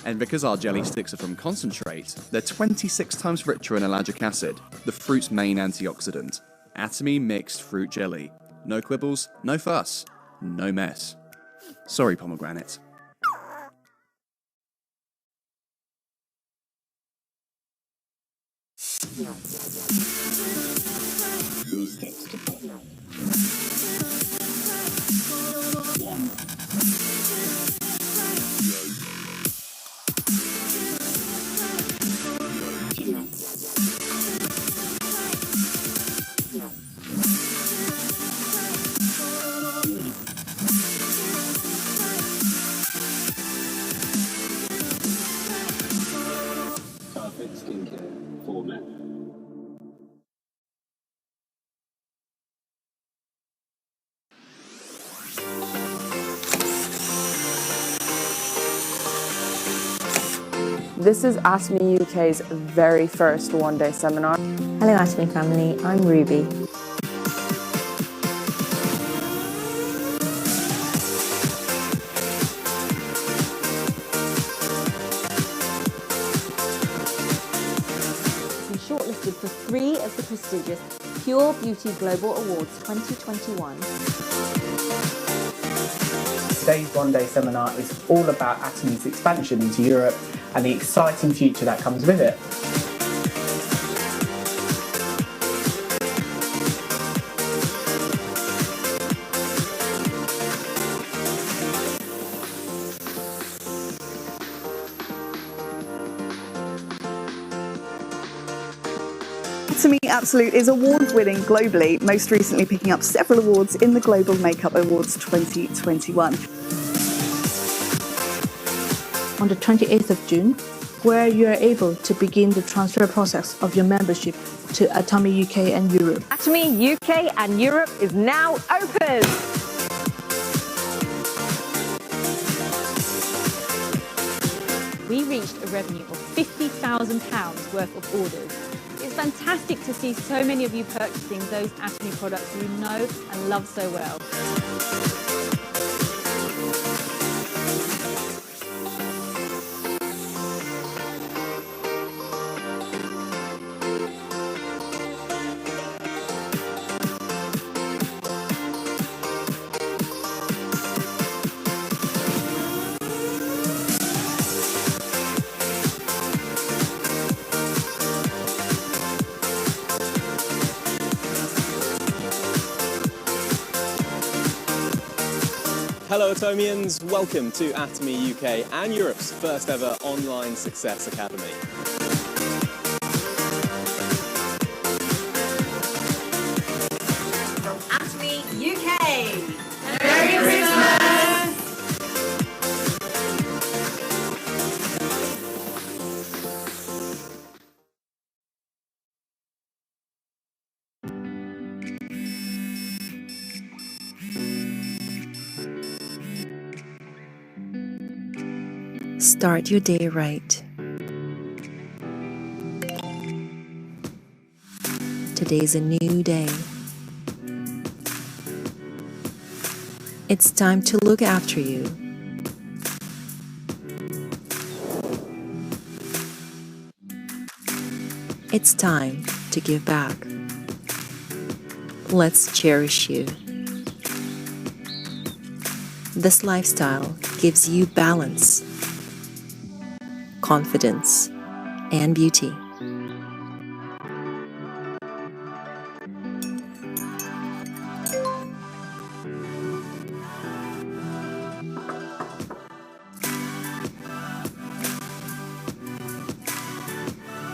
And because our jelly sticks are from concentrate, they're 26 times richer in ellagic acid, the fruit's main antioxidant. Atomy mixed fruit jelly. No quibbles, no fuss, no mess. Sorry, pomegranate. Perfect skincare for men. This is Atomy UK's very first one-day seminar. Hello Atomy family, I'm Ruby. Been shortlisted for 3 of the prestigious Pure Beauty Global Awards 2021. Today's one-day seminar is all about Atomy's expansion into Europe and the exciting future that comes with it. Atomy Absolute is award-winning globally, most recently picking up several awards in the Global Makeup Awards 2021. On the 28th of June, where you are able to begin the transfer process of your membership to Atomy UK and Europe. Atomy UK and Europe is now open! We reached a revenue of £50,000 worth of orders. It's fantastic to see so many of you purchasing those Atomy products you know and love so well. Hello Atomians, welcome to Atomy UK and Europe's first ever online success academy. From Atomy UK! Merry Christmas! Start your day right. Today's a new day. It's time to look after you. It's time to give back. Let's cherish you. This lifestyle gives you balance, confidence, and beauty.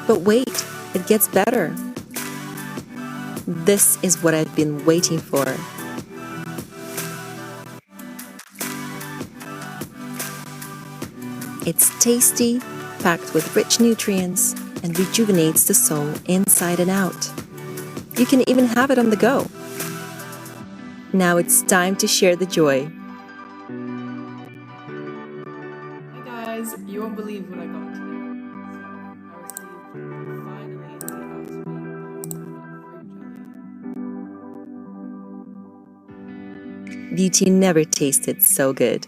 But wait, it gets better. This is what I've been waiting for. It's tasty, packed with rich nutrients, and rejuvenates the soul inside and out. You can even have it on the go. Now it's time to share the joy. Hey guys, you won't believe what I got today. So I received finally the Atomy fruit jelly. Beauty never tasted so good.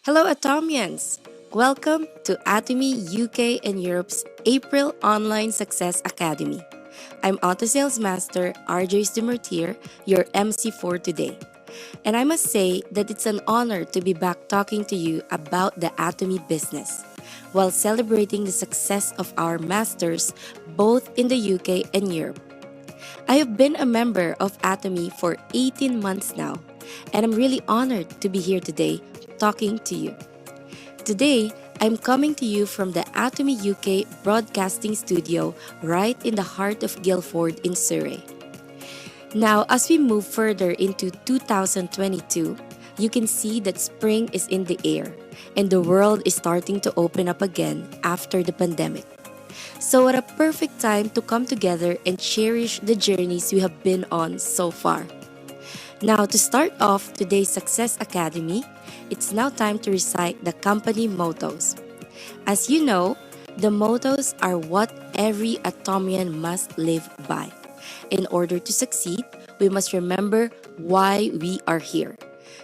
Hello, Atomians! Welcome to Atomy UK and Europe's April Online Success Academy. I'm Auto Sales Master Arjois Dumertier, your MC for today. And I must say that it's an honor to be back talking to you about the Atomy business, while celebrating the success of our masters both in the UK and Europe. I have been a member of Atomy for 18 months now, and I'm really honored to be here today talking to you. Today, I'm coming to you from the Atomy UK broadcasting studio right in the heart of Guildford in Surrey. Now, as we move further into 2022, you can see that spring is in the air and the world is starting to open up again after the pandemic. So what a perfect time to come together and cherish the journeys we have been on so far. Now, to start off today's Success Academy, it's now time to recite the company mottos. As you know, the mottos are what every Atomian must live by. In order to succeed, we must remember why we are here.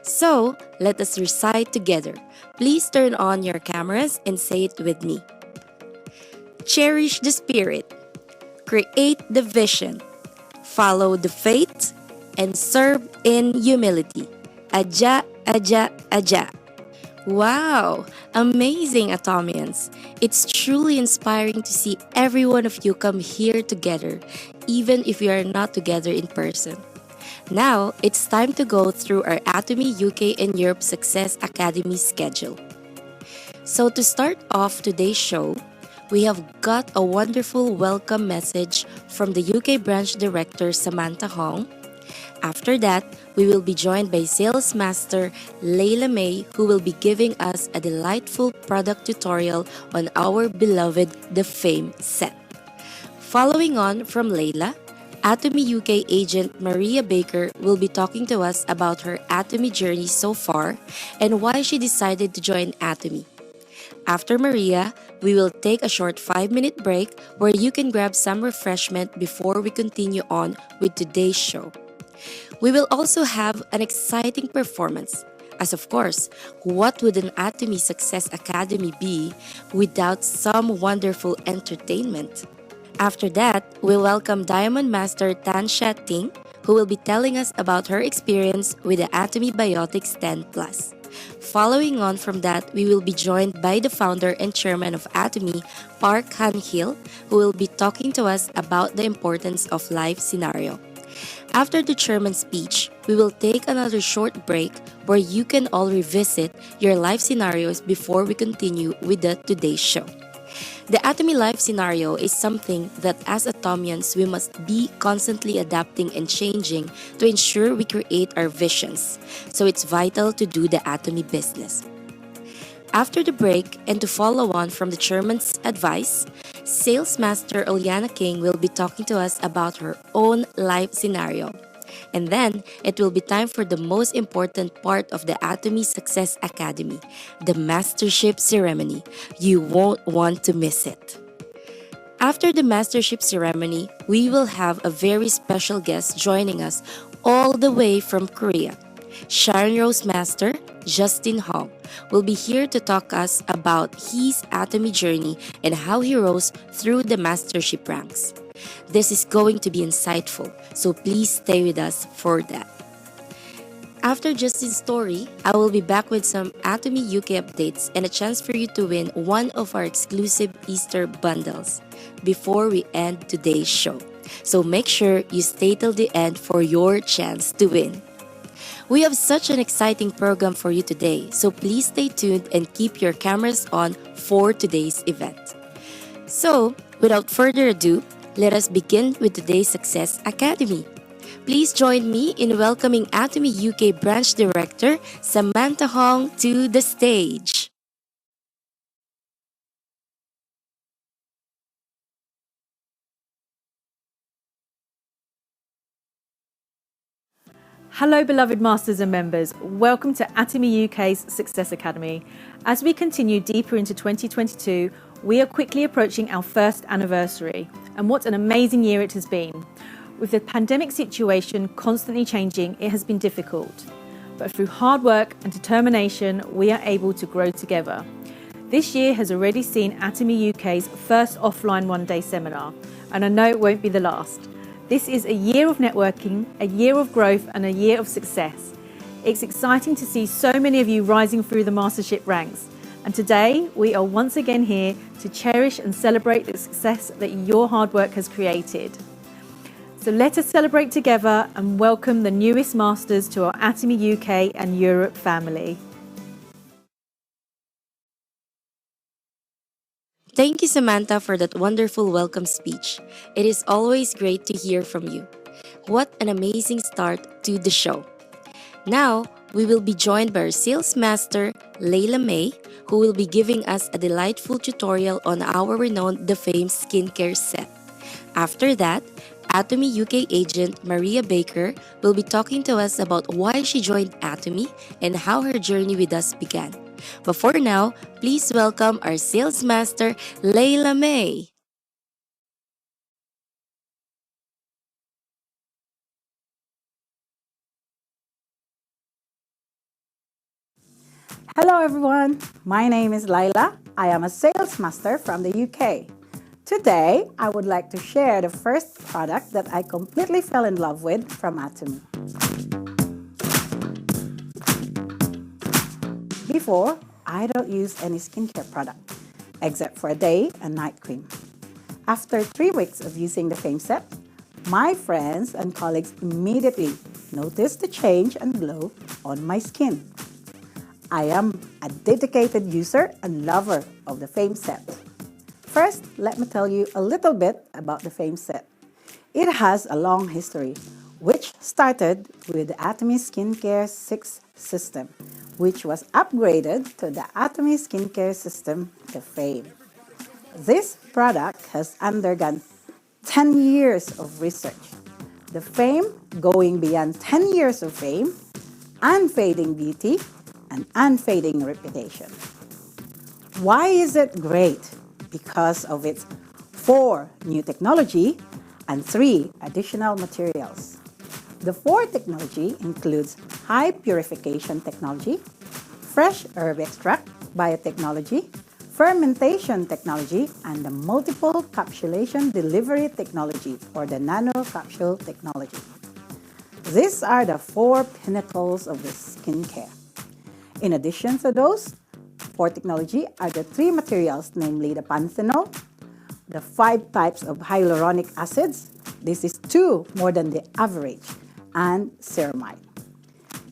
So, let us recite together. Please turn on your cameras and say it with me. Cherish the spirit, create the vision, follow the faith, and serve in humility. Aja, aja, aja. Wow! Amazing, Atomians! It's truly inspiring to see every one of you come here together, even if we are not together in person. Now, it's time to go through our Atomy UK and Europe Success Academy schedule. So to start off today's show, we have got a wonderful welcome message from the UK branch director Samantha Hong. After that, we will be joined by Sales Master Layla May, who will be giving us a delightful product tutorial on our beloved The Fame set. Following on from Layla, Atomy UK agent Maria Baker will be talking to us about her Atomy journey so far and why she decided to join Atomy. After Maria, we will take a short 5-minute break where you can grab some refreshment before we continue on with today's show. We will also have an exciting performance, as of course, what would an Atomy Success Academy be without some wonderful entertainment? After that, we'll welcome Diamond Master Tan Sha Ting, who will be telling us about her experience with the Atomy Biotics 10 Plus. Following on from that, we will be joined by the founder and chairman of Atomy, Park Han-Hill, who will be talking to us about the importance of life scenario. After the chairman's speech, we will take another short break where you can all revisit your life scenarios before we continue with today's show. The Atomy life scenario is something that as Atomians we must be constantly adapting and changing to ensure we create our visions. So it's vital to do the Atomy business. After the break, and to follow on from the chairman's advice, Sales Master Oliana King will be talking to us about her own life scenario. And then, it will be time for the most important part of the Atomy Success Academy, the Mastership Ceremony. You won't want to miss it. After the Mastership Ceremony, we will have a very special guest joining us all the way from Korea. Sharon Rose Master, Justin Hong, will be here to talk us about his Atomy journey and how he rose through the mastership ranks. This is going to be insightful, so please stay with us for that. After Justin's story, I will be back with some Atomy UK updates and a chance for you to win one of our exclusive Easter bundles before we end today's show. So make sure you stay till the end for your chance to win. We have such an exciting program for you today, so please stay tuned and keep your cameras on for today's event. So, without further ado, let us begin with today's Success Academy. Please join me in welcoming Atomy UK Branch Director Samantha Hong to the stage. Hello beloved masters and members, welcome to Atomy UK's Success Academy. As we continue deeper into 2022, we are quickly approaching our first anniversary, and what an amazing year it has been. With the pandemic situation constantly changing, it has been difficult. but through hard work and determination, we are able to grow together. This year has already seen Atomy UK's first offline one-day seminar, and I know it won't be the last. This is a year of networking, a year of growth, and a year of success. It's exciting to see so many of you rising through the mastership ranks. And today, we are once again here to cherish and celebrate the success that your hard work has created. So let us celebrate together and welcome the newest masters to our Atomy UK and Europe family. Thank you, Samantha, for that wonderful welcome speech. It is always great to hear from you. What an amazing start to the show. Now, we will be joined by our sales master, Layla May, who will be giving us a delightful tutorial on our renowned The Fame skincare set. After that, Atomy UK agent Maria Baker will be talking to us about why she joined Atomy and how her journey with us began. But for now, please welcome our sales master, Layla May. Hello everyone, my name is Layla. I am a sales master from the UK. Today, I would like to share the first product that I completely fell in love with from Atomy. Before, I don't use any skincare product, except for a day and night cream. After 3 weeks of using the Fame set, my friends and colleagues immediately noticed the change and glow on my skin. I am a dedicated user and lover of the Fame set. First, let me tell you a little bit about the Fame set. It has a long history, which started with the Atomy Skincare 6 system, which was upgraded to the Atomy Skincare System, the Fame. This product has undergone 10 years of research. The Fame going beyond 10 years of fame, unfading beauty, and unfading reputation. Why is it great? Because of its 4 new technology and 3 additional materials. The 4 technology includes high purification technology, fresh herb extract biotechnology, fermentation technology, and the multiple capsulation delivery technology or the nano capsule technology. These are the 4 pinnacles of the skincare. In addition to those 4 technology are the 3 materials, namely the panthenol, the 5 types of hyaluronic acids, this is 2 more than the average, and ceramide.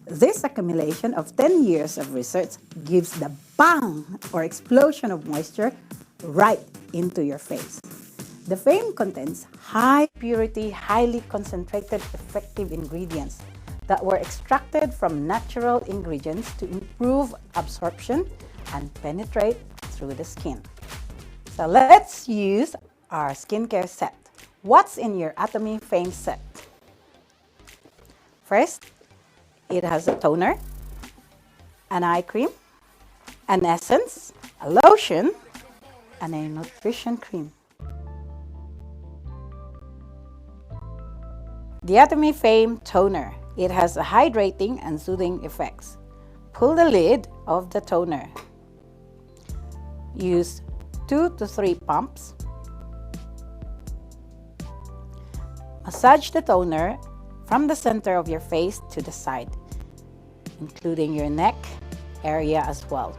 This accumulation of 10 years of research gives the bang or explosion of moisture right into your face. The Fame contains high purity, highly concentrated, effective ingredients that were extracted from natural ingredients to improve absorption and penetrate through the skin. So let's use our skincare set. What's in your Atomy Fame set? First, it has a toner, an eye cream, an essence, a lotion, and a nutrition cream. The Atomy Fame toner. It has a hydrating and soothing effects. Pull the lid of the toner. Use 2 to 3 pumps. Massage the toner from the center of your face to the side, including your neck area as well.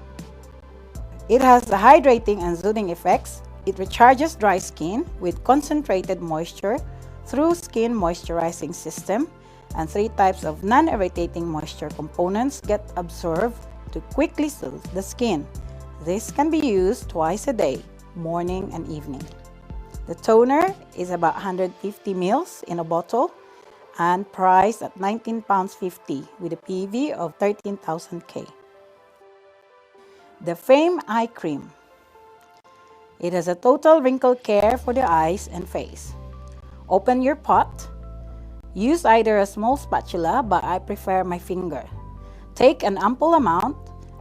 It has a hydrating and soothing effects. It recharges dry skin with concentrated moisture through skin moisturizing system, and 3 types of non-irritating moisture components get absorbed to quickly soothe the skin. This can be used twice a day, morning and evening. The toner is about 150 ml in a bottle and priced at £19.50 with a PV of 13,000 K. The Fame Eye Cream. It has a total wrinkle care for the eyes and face. Open your pot. Use either a small spatula, but I prefer my finger. Take an ample amount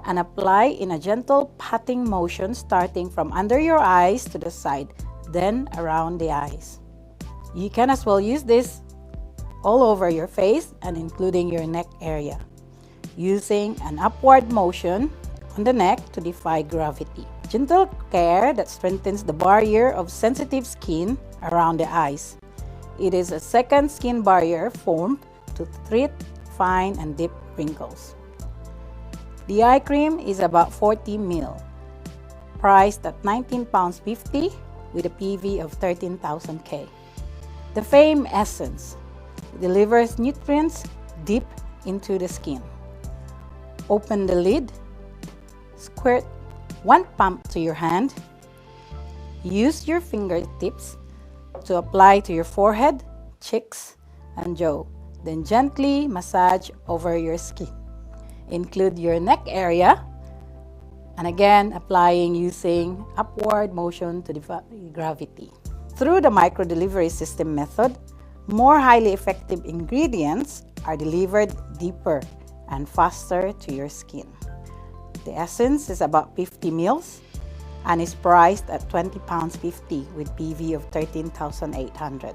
and apply in a gentle patting motion starting from under your eyes to the side, then around the eyes. You can as well use this all over your face and including your neck area. using an upward motion on the neck to defy gravity. Gentle care that strengthens the barrier of sensitive skin around the eyes. It is a second skin barrier formed to treat fine and deep wrinkles. The eye cream is about 40 ml, priced at £19.50 with a PV of 13,000 K. The Fame Essence delivers nutrients deep into the skin. Open the lid, squirt 1 pump to your hand. Use your fingertips to apply to your forehead, cheeks, and jaw. Then gently massage over your skin. Include your neck area, and again applying using upward motion to defy gravity. Through the micro-delivery system method, more highly effective ingredients are delivered deeper and faster to your skin. The essence is about 50 ml and is priced at £20.50 with PV of 13,800.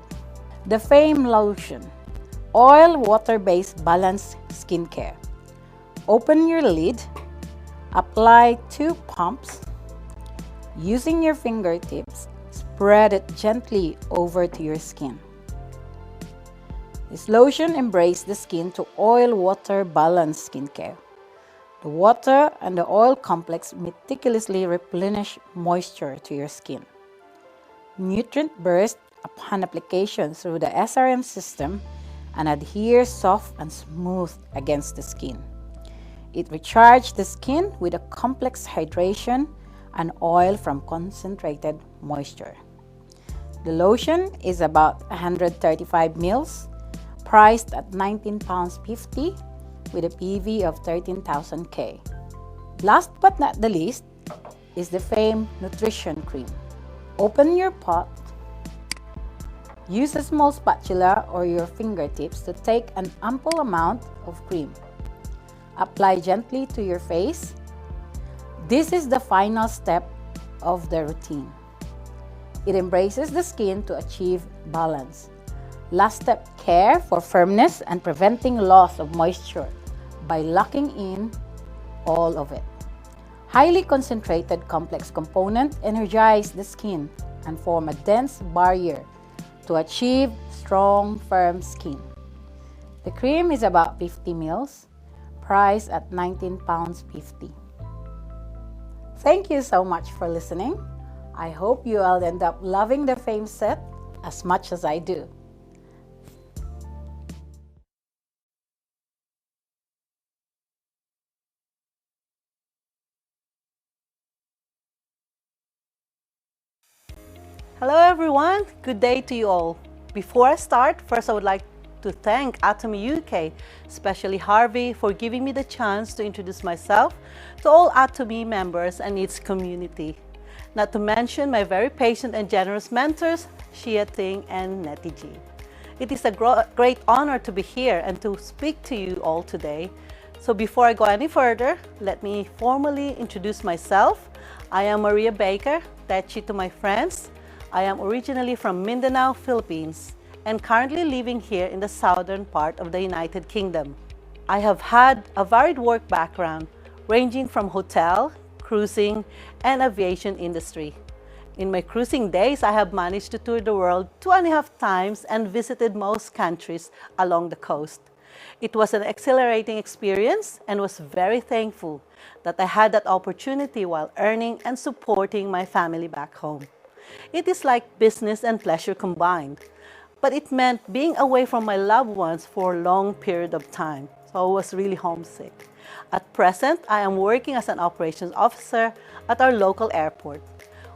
The Fame Lotion, oil water-based balanced skincare. Open your lid, apply 2 pumps. Using your fingertips, spread it gently over to your skin. This lotion embraces the skin to oil-water balanced skincare. The water and the oil complex meticulously replenish moisture to your skin. Nutrient burst upon application through the SRM system and adheres soft and smooth against the skin. It recharges the skin with a complex hydration and oil from concentrated moisture. The lotion is about 135 ml, priced at £19.50 with a PV of 13,000 K. Last but not the least is the Fame Nutrition Cream. Open your pot. Use a small spatula or your fingertips to take an ample amount of cream. Apply gently to your face. This is the final step of the routine. It embraces the skin to achieve balance. Last step, care for firmness and preventing loss of moisture by locking in all of it. Highly concentrated complex components energize the skin and form a dense barrier to achieve strong, firm skin. The cream is about 50 ml, priced at £19.50. Thank you so much for listening. I hope you all end up loving the Fame set as much as I do. Hello everyone, good day to you all. Before I start, first I would like to thank Atomy UK, especially Harvey, for giving me the chance to introduce myself to all Atomy members and its community. Not to mention my very patient and generous mentors, Shia Ting and Nettie G. It is a great honor to be here and to speak to you all today. So before I go any further, let me formally introduce myself. I am Maria Baker, Techi to my friends. I am originally from Mindanao, Philippines, and currently living here in the southern part of the United Kingdom. I have had a varied work background, ranging from hotel, cruising, and aviation industry. In my cruising days, I have managed to tour the world 2.5 times and visited most countries along the coast. It was an exhilarating experience and was very thankful that I had that opportunity while earning and supporting my family back home. It is like business and pleasure combined, but it meant being away from my loved ones for a long period of time, so I was really homesick. At present, I am working as an operations officer at our local airport.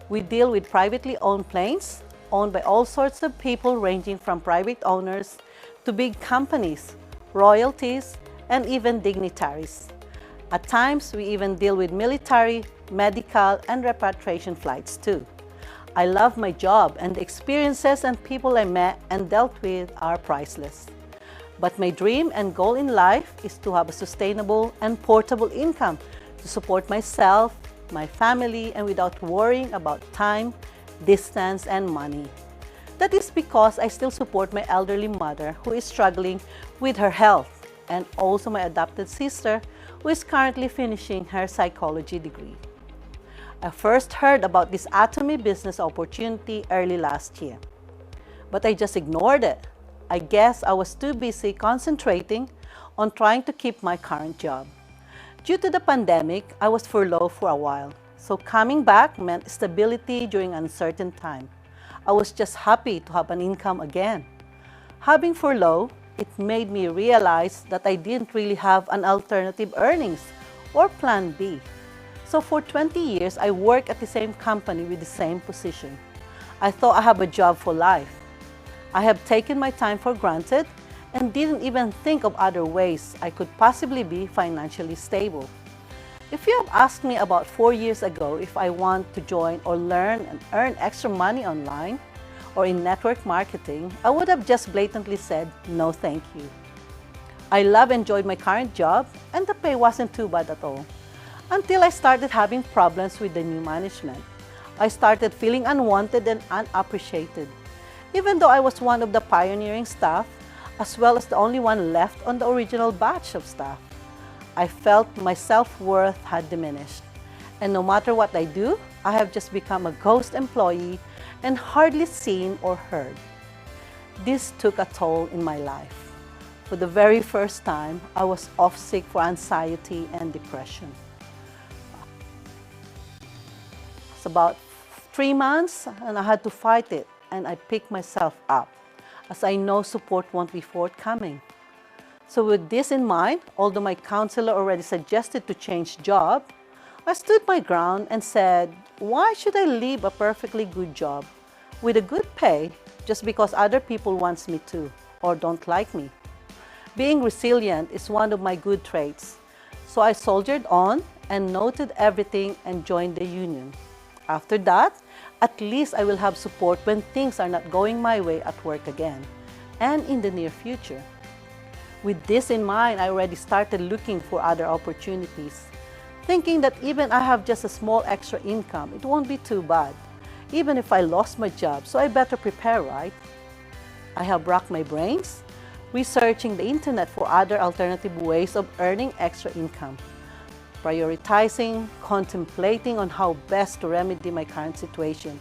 We deal with privately owned planes, owned by all sorts of people ranging from private owners to big companies, royalties, and even dignitaries. At times, we even deal with military, medical, and repatriation flights too. I love my job, and the experiences and people I met and dealt with are priceless. But my dream and goal in life is to have a sustainable and portable income to support myself, my family, and without worrying about time, distance, and money. That is because I still support my elderly mother who is struggling with her health, and also my adopted sister who is currently finishing her psychology degree. I first heard about this Atomy business opportunity early last year, but I just ignored it. I guess I was too busy concentrating on trying to keep my current job. Due to the pandemic, I was furloughed for a while, so coming back meant stability during an uncertain time. I was just happy to have an income again. Having furlough, it made me realize that I didn't really have an alternative earnings or plan B. So for 20 years, I worked at the same company with the same position. I thought I have a job for life. I have taken my time for granted and didn't even think of other ways I could possibly be financially stable. If you have asked me about 4 years ago if I want to join or learn and earn extra money online or in network marketing, I would have just blatantly said, no thank you. I love and enjoyed my current job and the pay wasn't too bad at all. Until I started having problems with the new management. I started feeling unwanted and unappreciated. Even though I was one of the pioneering staff, as well as the only one left on the original batch of staff, I felt my self-worth had diminished. And no matter what I do, I have just become a ghost employee and hardly seen or heard. This took a toll in my life. For the very first time, I was off sick for anxiety and depression. It's about 3 months and I had to fight it, and I picked myself up, as I know support won't be forthcoming. So with this in mind, although my counselor already suggested to change job, I stood my ground and said, why should I leave a perfectly good job with a good pay just because other people want me to or don't like me? Being resilient is one of my good traits. So I soldiered on and noted everything and joined the union. After that, at least I will have support when things are not going my way at work again and in the near future. With this in mind, I already started looking for other opportunities, thinking that even I have just a small extra income, it won't be too bad, even if I lost my job, so I better prepare, right? I have racked my brains, researching the internet for other alternative ways of earning extra income, prioritizing, contemplating on how best to remedy my current situation,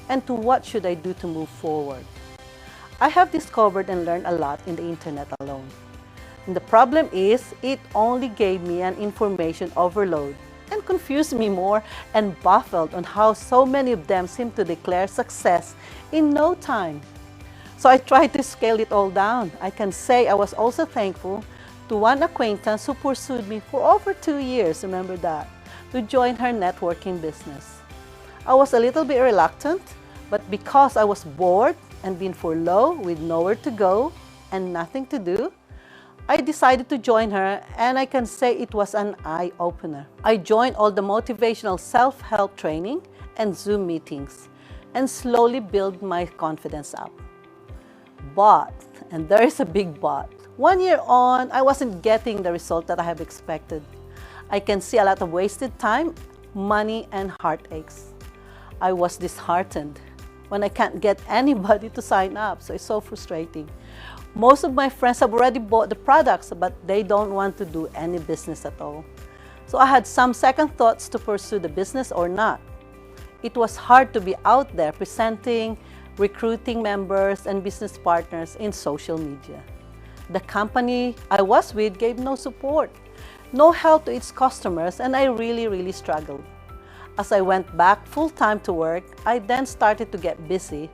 and to what should I do to move forward. I have discovered and learned a lot in the internet alone. And the problem is, it only gave me an information overload and confused me more and baffled on how so many of them seem to declare success in no time. So I tried to scale it all down. I can say I was also thankful to one acquaintance who pursued me for over 2 years, remember that, to join her networking business. I was a little bit reluctant, but because I was bored and been furloughed with nowhere to go and nothing to do, I decided to join her, and I can say it was an eye-opener. I joined all the motivational self-help training and Zoom meetings and slowly built my confidence up. But, and there is a big but, 1 year on, I wasn't getting the result that I have expected. I can see a lot of wasted time, money, and heartaches. I was disheartened when I can't get anybody to sign up, so it's so frustrating. Most of my friends have already bought the products, but they don't want to do any business at all. So I had some second thoughts to pursue the business or not. It was hard to be out there presenting, recruiting members and business partners in social media. The company I was with gave no support, no help to its customers, and I really struggled. As I went back full-time to work, I then started to get busy,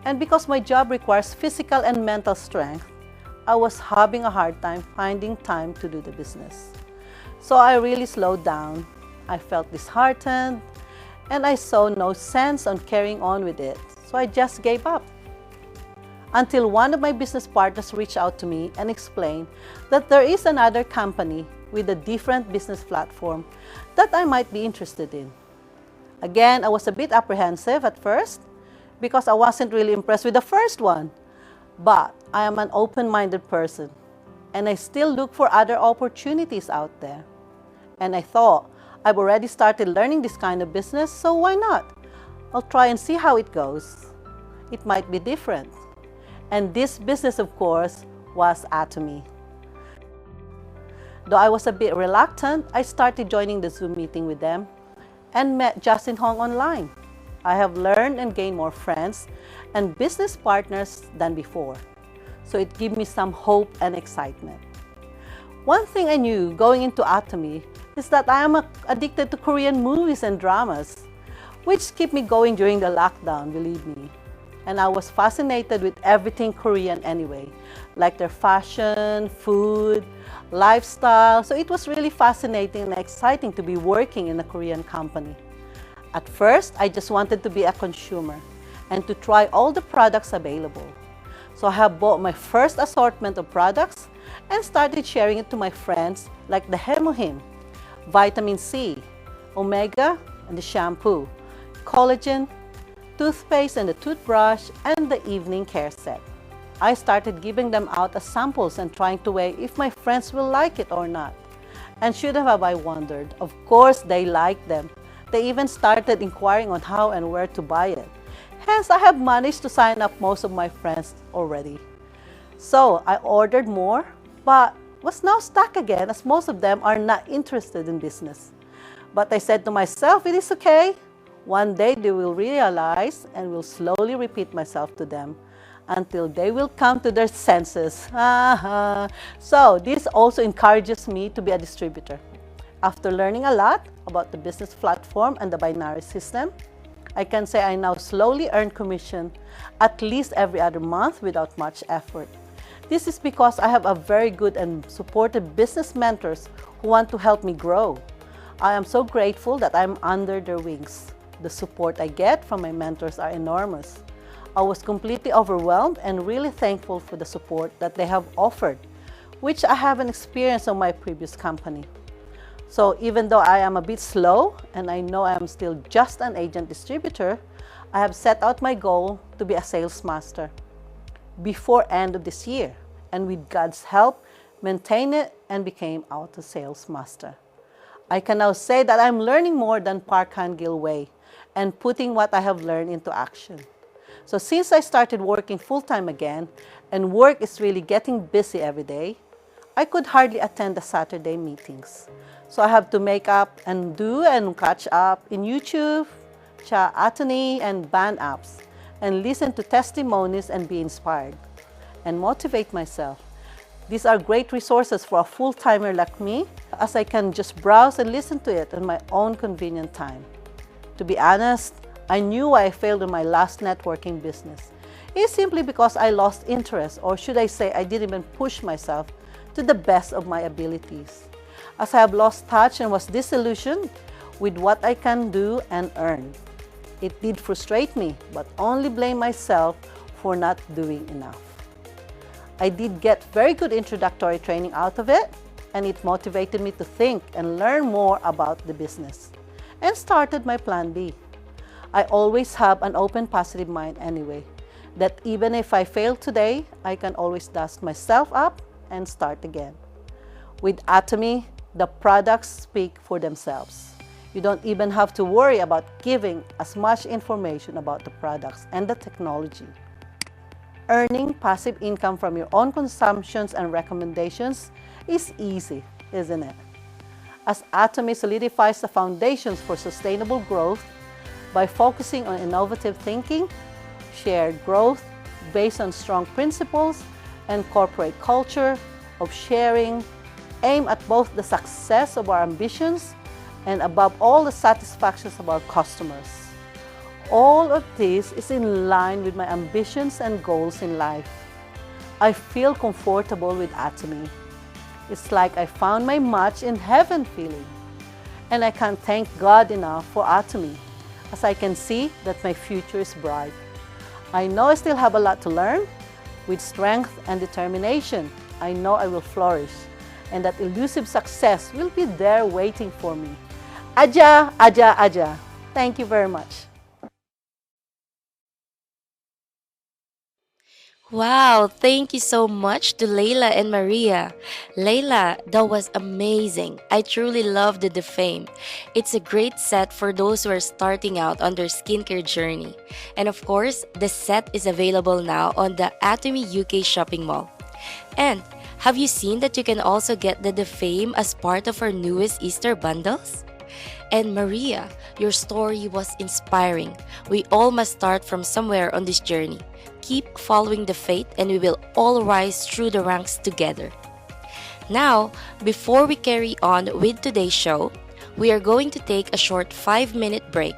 and because my job requires physical and mental strength, I was having a hard time finding time to do the business. So I really slowed down. I felt disheartened, and I saw no sense on carrying on with it, so I just gave up. Until one of my business partners reached out to me and explained that there is another company with a different business platform that I might be interested in. Again, I was a bit apprehensive at first because I wasn't really impressed with the first one. But I am an open-minded person, and I still look for other opportunities out there. And I thought, I've already started learning this kind of business, so why not? I'll try and see how it goes. It might be different. And this business, of course, was Atomy. Though I was a bit reluctant, I started joining the Zoom meeting with them and met Justin Hong online. I have learned and gained more friends and business partners than before, so it gave me some hope and excitement. One thing I knew going into Atomy is that I am addicted to Korean movies and dramas, which keep me going during the lockdown, believe me. And I was fascinated with everything Korean anyway, like their fashion, food, lifestyle. So it was really fascinating and exciting to be working in a Korean company. At first, I just wanted to be a consumer and to try all the products available. So I have bought my first assortment of products and started sharing it to my friends, like the Hemohim, vitamin C, omega, and the shampoo, collagen, toothpaste and the toothbrush, and the evening care set. I started giving them out as samples and trying to weigh if my friends will like it or not. And should have I wondered, of course they liked them. They even started inquiring on how and where to buy it. Hence, I have managed to sign up most of my friends already. So I ordered more, but was now stuck again as most of them are not interested in business. But I said to myself, it is okay. One day they will realize and will slowly repeat myself to them until they will come to their senses. So this also encourages me to be a distributor. After learning a lot about the business platform and the binary system, I can say I now slowly earn commission at least every other month without much effort. This is because I have a very good and supportive business mentors who want to help me grow. I am so grateful that I'm under their wings. The support I get from my mentors are enormous. I was completely overwhelmed and really thankful for the support that they have offered, which I haven't experienced on my previous company. So even though I am a bit slow and I know I am still just an agent distributor, I have set out my goal to be a sales master before end of this year, and with God's help, maintain it and became auto sales master. I can now say that I'm learning more than Park Han-gil way and putting what I have learned into action. So since I started working full-time again and work is really getting busy every day, I could hardly attend the Saturday meetings. So I have to make up and do and catch up in YouTube, Atomy, and band apps, and listen to testimonies and be inspired and motivate myself. These are great resources for a full-timer like me, as I can just browse and listen to it on my own convenient time. To be honest, I knew why I failed in my last networking business. It's simply because I lost interest, or should I say I didn't even push myself to the best of my abilities. As I have lost touch and was disillusioned with what I can do and earn. It did frustrate me, but only blame myself for not doing enough. I did get very good introductory training out of it, and it motivated me to think and learn more about the business, and started my plan B. I always have an open, positive mind anyway, that even if I fail today, I can always dust myself up and start again. With Atomy, the products speak for themselves. You don't even have to worry about giving as much information about the products and the technology. Earning passive income from your own consumptions and recommendations is easy, isn't it? As Atomy solidifies the foundations for sustainable growth by focusing on innovative thinking, shared growth based on strong principles, and corporate culture of sharing, aim at both the success of our ambitions and above all the satisfactions of our customers. All of this is in line with my ambitions and goals in life. I feel comfortable with Atomy. It's like I found my match in heaven feeling. And I can't thank God enough for Atomy, as I can see that my future is bright. I know I still have a lot to learn. With strength and determination, I know I will flourish, and that elusive success will be there waiting for me. Aja, aja, aja. Thank you very much. Wow, thank you so much to Layla and Maria. Layla, that was amazing. I truly loved the Defame. It's a great set for those who are starting out on their skincare journey. And of course, the set is available now on the Atomy UK shopping mall. And Have you seen that you can also get the Defame as part of our newest Easter bundles? And Maria, your story was inspiring. We all must start from somewhere on this journey. Keep following the faith and we will all rise through the ranks together. Now, before we carry on with today's show, we are going to take a short 5-minute break.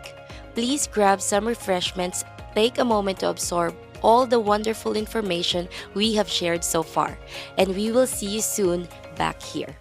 Please grab some refreshments, take a moment to absorb all the wonderful information we have shared so far, and we will see you soon back here.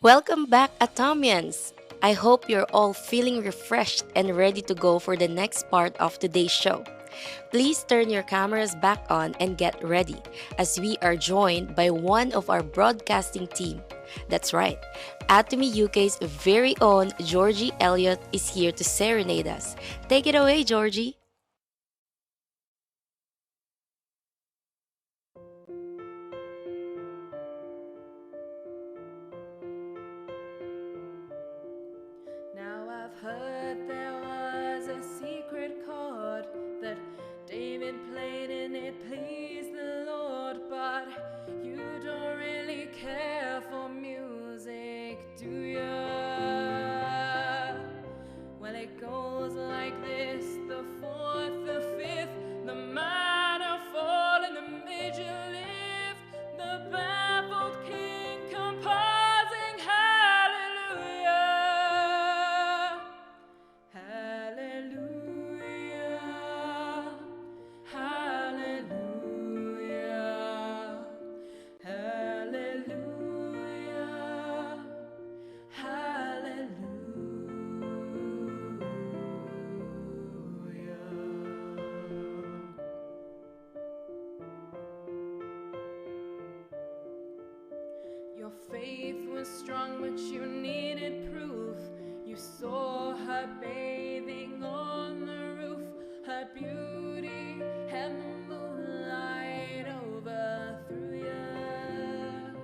Welcome back, Atomians! I hope you're all feeling refreshed and ready to go for the next part of today's show. Please turn your cameras back on and get ready as we are joined by one of our broadcasting team. That's right, Atomy UK's very own Georgie Elliott is here to serenade us. Take it away, Georgie! Now I've heard there was a secret chord that David played and it pleased the Lord, but you don't really care for music, do ya? Well, it goes like this: the fourth, the fifth, the minor fall, and the major lift. The baffled king composing hallelujah, hallelujah, hallelujah, hallelujah, Your faith was strong, but you needed proof. You saw her bathing on the roof. Her beauty and the moonlight overthrew you.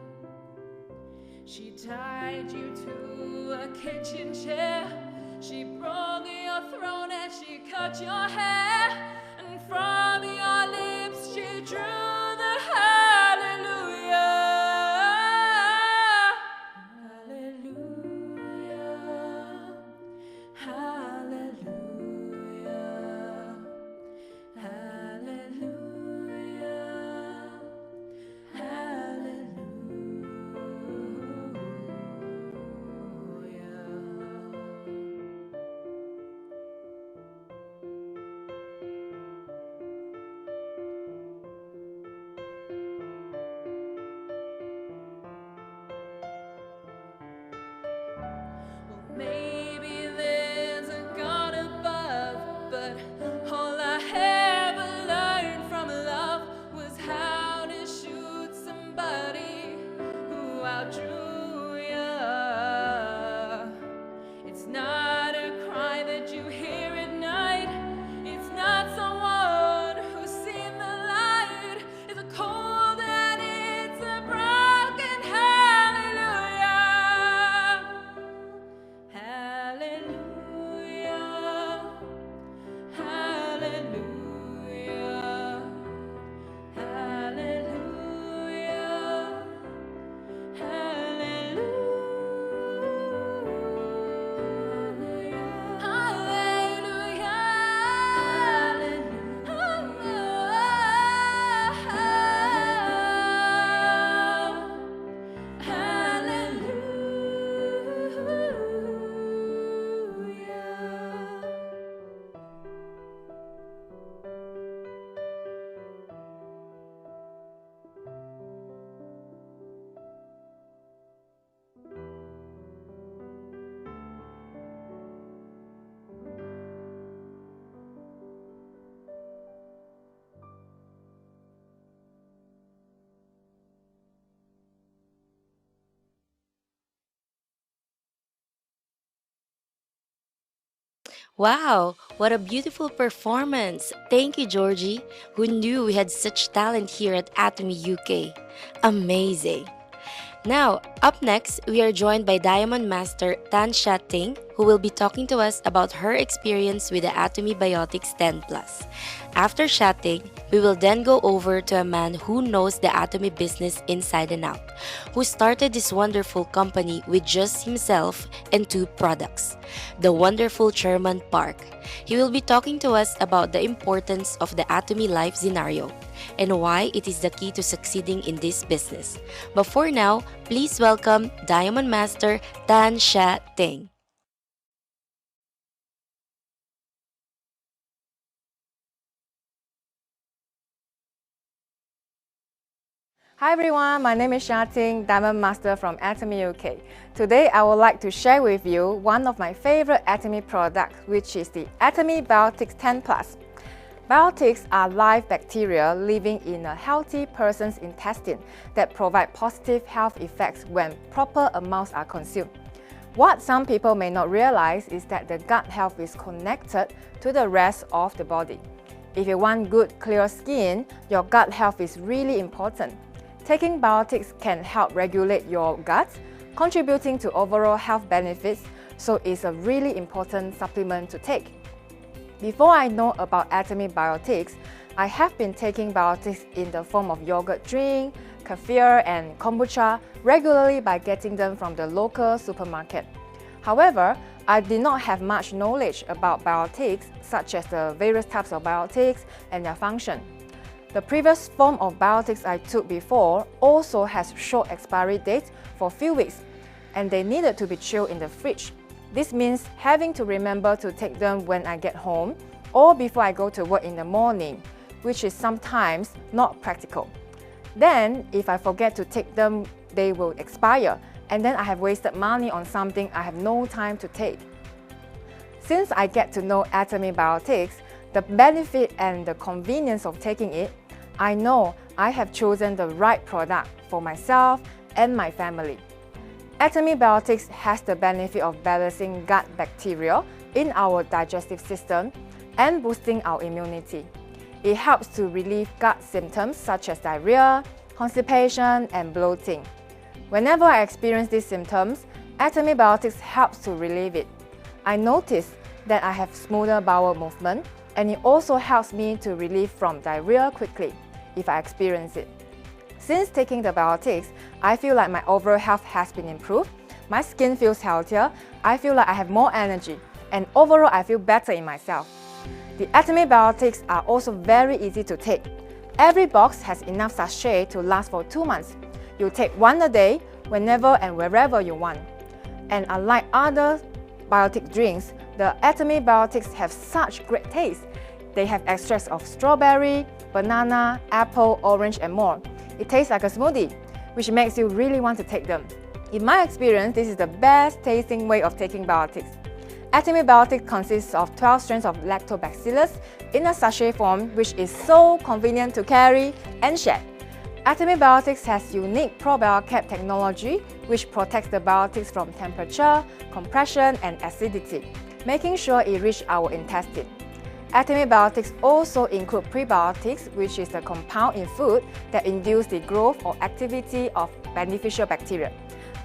She tied you to a kitchen chair. She broke your throne and she cut your hair. And from your lips she drew the hallelujah. Hallelujah, hallelujah, Maybe there's a God above, but all I ever learned from love was how to shoot somebody who outdrew ya. It's not a cry that you hear at night. It's not someone who's seen the light. It's a cold and it's a broken hallelujah. Hallelujah, hallelujah, hallelujah, Wow, what a beautiful performance! Thank you, Georgie. Who knew we had such talent here at Atomy UK? Amazing! Now, up next, we are joined by Diamond Master Tan Sha Ting, who will be talking to us about her experience with the Atomy Biotics 10 Plus. After Sha Ting, we will then go over to a man who knows the Atomy business inside and out, who started this wonderful company with just himself and 2 products, the wonderful Chairman Park. He will be talking to us about the importance of the Atomy life scenario and why it is the key to succeeding in this business. But for now, please welcome Diamond Master Tan Sha Ting. Hi everyone, my name is Shating, Diamond Master from Atomy UK. Today I would like to share with you one of my favorite Atomy products, which is the Atomy Biotics 10 Plus. Biotics are live bacteria living in a healthy person's intestine that provide positive health effects when proper amounts are consumed. What some people may not realize is that the gut health is connected to the rest of the body. If you want good, clear skin, your gut health is really important. Taking biotics can help regulate your gut, contributing to overall health benefits, so it's a really important supplement to take. Before I know about Atomy Biotics, I have been taking biotics in the form of yogurt drink, kefir and kombucha regularly by getting them from the local supermarket. However, I did not have much knowledge about biotics, such as the various types of biotics and their function. The previous form of biotics I took before also has short expiry dates for a few weeks, and they needed to be chilled in the fridge. This means having to remember to take them when I get home or before I go to work in the morning, which is sometimes not practical. Then, if I forget to take them, they will expire, and then I have wasted money on something I have no time to take. Since I get to know Atomy Biotics, the benefit and the convenience of taking it, I know I have chosen the right product for myself and my family. Atomy Biotics has the benefit of balancing gut bacteria in our digestive system and boosting our immunity. It helps to relieve gut symptoms such as diarrhea, constipation, and bloating. Whenever I experience these symptoms, Atomy Biotics helps to relieve it. I notice that I have smoother bowel movement, and it also helps me to relieve from diarrhea quickly if I experience it. Since taking the biotics, I feel like my overall health has been improved, my skin feels healthier, I feel like I have more energy, and overall I feel better in myself. The Atomy Biotics are also very easy to take. Every box has enough sachet to last for 2 months. You take one a day, whenever and wherever you want. And unlike other biotic drinks, the Atomy Biotics have such great taste. They have extracts of strawberry, banana, apple, orange, and more. It tastes like a smoothie, which makes you really want to take them. In my experience, this is the best tasting way of taking biotics. Atomy Biotics consists of 12 strains of lactobacillus in a sachet form, which is so convenient to carry and share. Atomy Biotics has unique probiotic technology, which protects the biotics from temperature, compression, and acidity, making sure it reaches our intestine. Atomy Biotics also include prebiotics, which is the compound in food that induce the growth or activity of beneficial bacteria.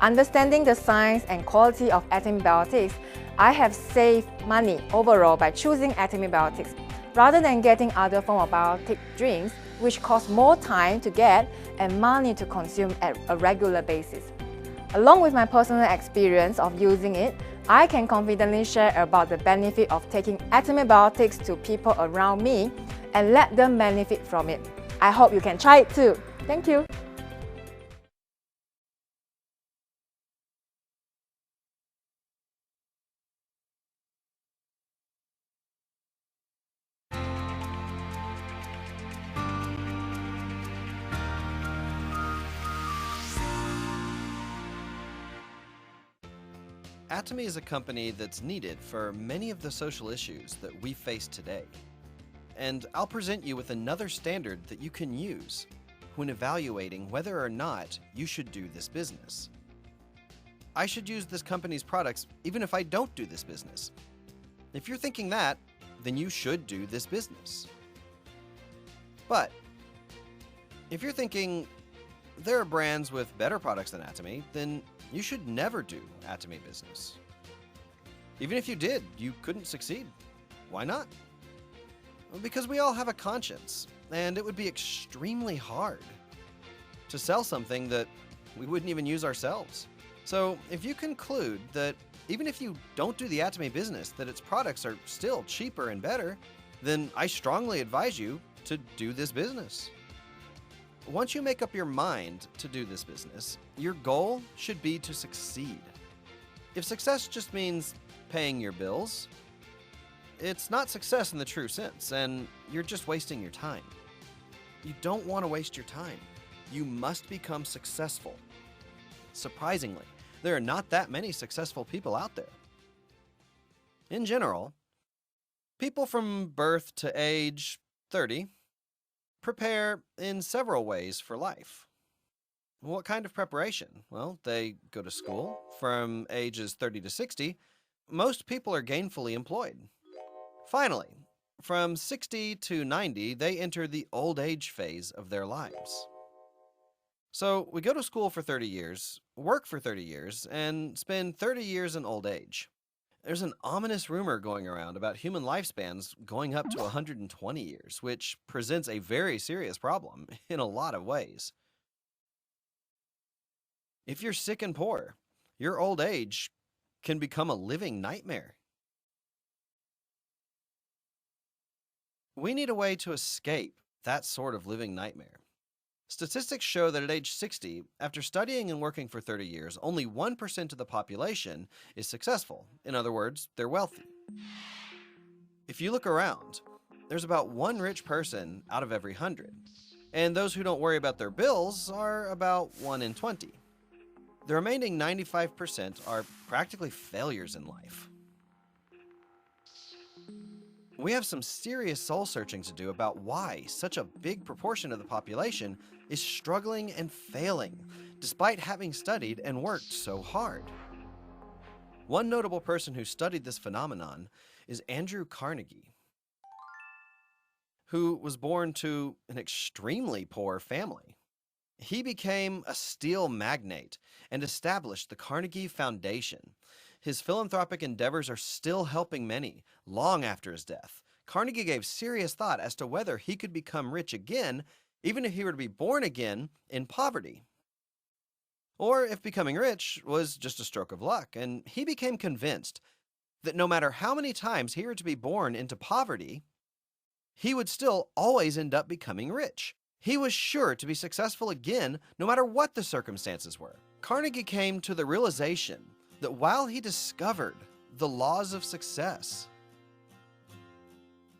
Understanding the science and quality of Atomy Biotics, I have saved money overall by choosing Atomy Biotics, rather than getting other form of biotic drinks, which cost more time to get and money to consume at a regular basis. Along with my personal experience of using it, I can confidently share about the benefit of taking Atomy Biotics to people around me and let them benefit from it. I hope you can try it too. Thank you. Atomy is a company that's needed for many of the social issues that we face today. And I'll present you with another standard that you can use when evaluating whether or not you should do this business. I should use this company's products even if I don't do this business. If you're thinking that, then you should do this business. But if you're thinking there are brands with better products than Atomy, then you should never do Atomy business. Even if you did, you couldn't succeed. Why not? Well, because we all have a conscience, and it would be extremely hard to sell something that we wouldn't even use ourselves. So if you conclude that even if you don't do the Atomy business, that its products are still cheaper and better, then I strongly advise you to do this business. Once you make up your mind to do this business, your goal should be to succeed. If success just means paying your bills, it's not success in the true sense, and you're just wasting your time. You don't want to waste your time. you must become successful. Surprisingly, there are not that many successful people out there. In general, people from birth to age 30 prepare in several ways for life. What kind of preparation? Well, they go to school. From ages 30 to 60, most people are gainfully employed. Finally, from 60 to 90, they enter the old age phase of their lives. So we go to school for 30 years, work for 30 years, and spend 30 years in old age. There's an ominous rumor going around about human lifespans going up to 120 years, which presents a very serious problem in a lot of ways. If you're sick and poor, your old age can become a living nightmare. We need a way to escape that sort of living nightmare. Statistics show that at age 60, after studying and working for 30 years, only 1% of the population is successful. In other words, they're wealthy. If you look around, there's about one rich person out of every 100, and those who don't worry about their bills are about 1 in 20. The remaining 95% are practically failures in life. We have some serious soul-searching to do about why such a big proportion of the population is struggling and failing, despite having studied and worked so hard. One notable person who studied this phenomenon is Andrew Carnegie, who was born to an extremely poor family. He became a steel magnate and established the Carnegie Foundation. His philanthropic endeavors are still helping many, long after his death. Carnegie gave serious thought as to whether he could become rich again, even if he were to be born again in poverty. Or if becoming rich was just a stroke of luck, and he became convinced that no matter how many times he were to be born into poverty, he would still always end up becoming rich. He was sure to be successful again, no matter what the circumstances were. Carnegie came to the realization that while he discovered the laws of success,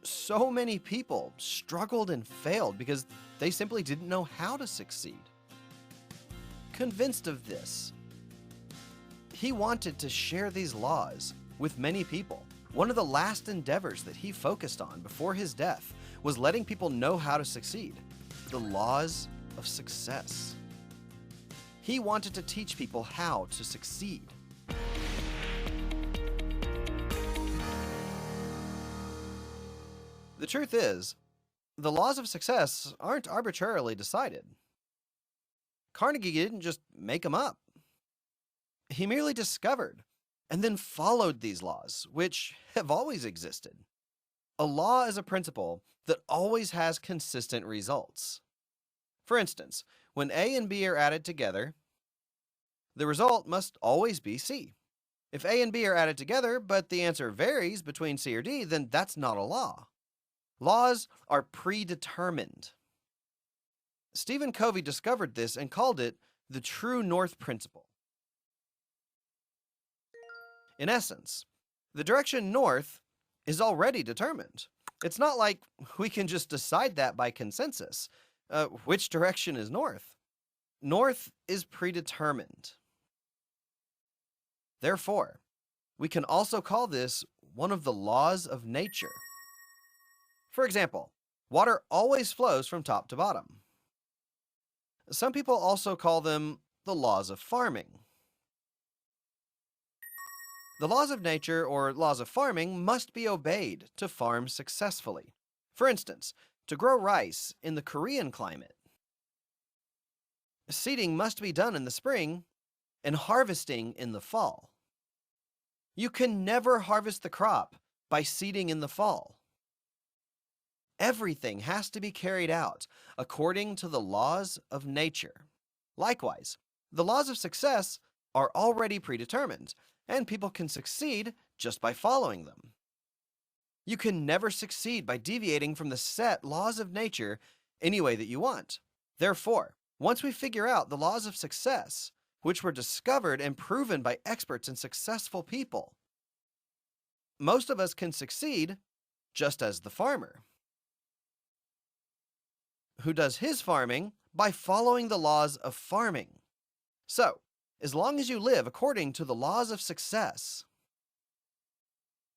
so many people struggled and failed because they simply didn't know how to succeed. Convinced of this, he wanted to share these laws with many people. One of the last endeavors that he focused on before his death was letting people know how to succeed. The laws of success. He wanted to teach people how to succeed. The truth is, the laws of success aren't arbitrarily decided. Carnegie didn't just make them up. He merely discovered and then followed these laws, which have always existed. A law is a principle that always has consistent results. For instance, when A and B are added together, the result must always be C. If A and B are added together, but the answer varies between C or D, then that's not a law. Laws are predetermined. Stephen Covey discovered this and called it the true north principle. In essence, the direction north is already determined. It's not like we can just decide that by consensus. Which direction is north? North is predetermined. Therefore, we can also call this one of the laws of nature. For example, water always flows from top to bottom. Some people also call them the laws of farming. The laws of nature or laws of farming must be obeyed to farm successfully. For instance, to grow rice in the Korean climate, seeding must be done in the spring and harvesting in the fall. You can never harvest the crop by seeding in the fall. Everything has to be carried out according to the laws of nature. Likewise, the laws of success are already predetermined, and people can succeed just by following them. You can never succeed by deviating from the set laws of nature any way that you want. Therefore, once we figure out the laws of success, which were discovered and proven by experts and successful people, most of us can succeed just as the farmer, who does his farming by following the laws of farming. So, as long as you live according to the laws of success,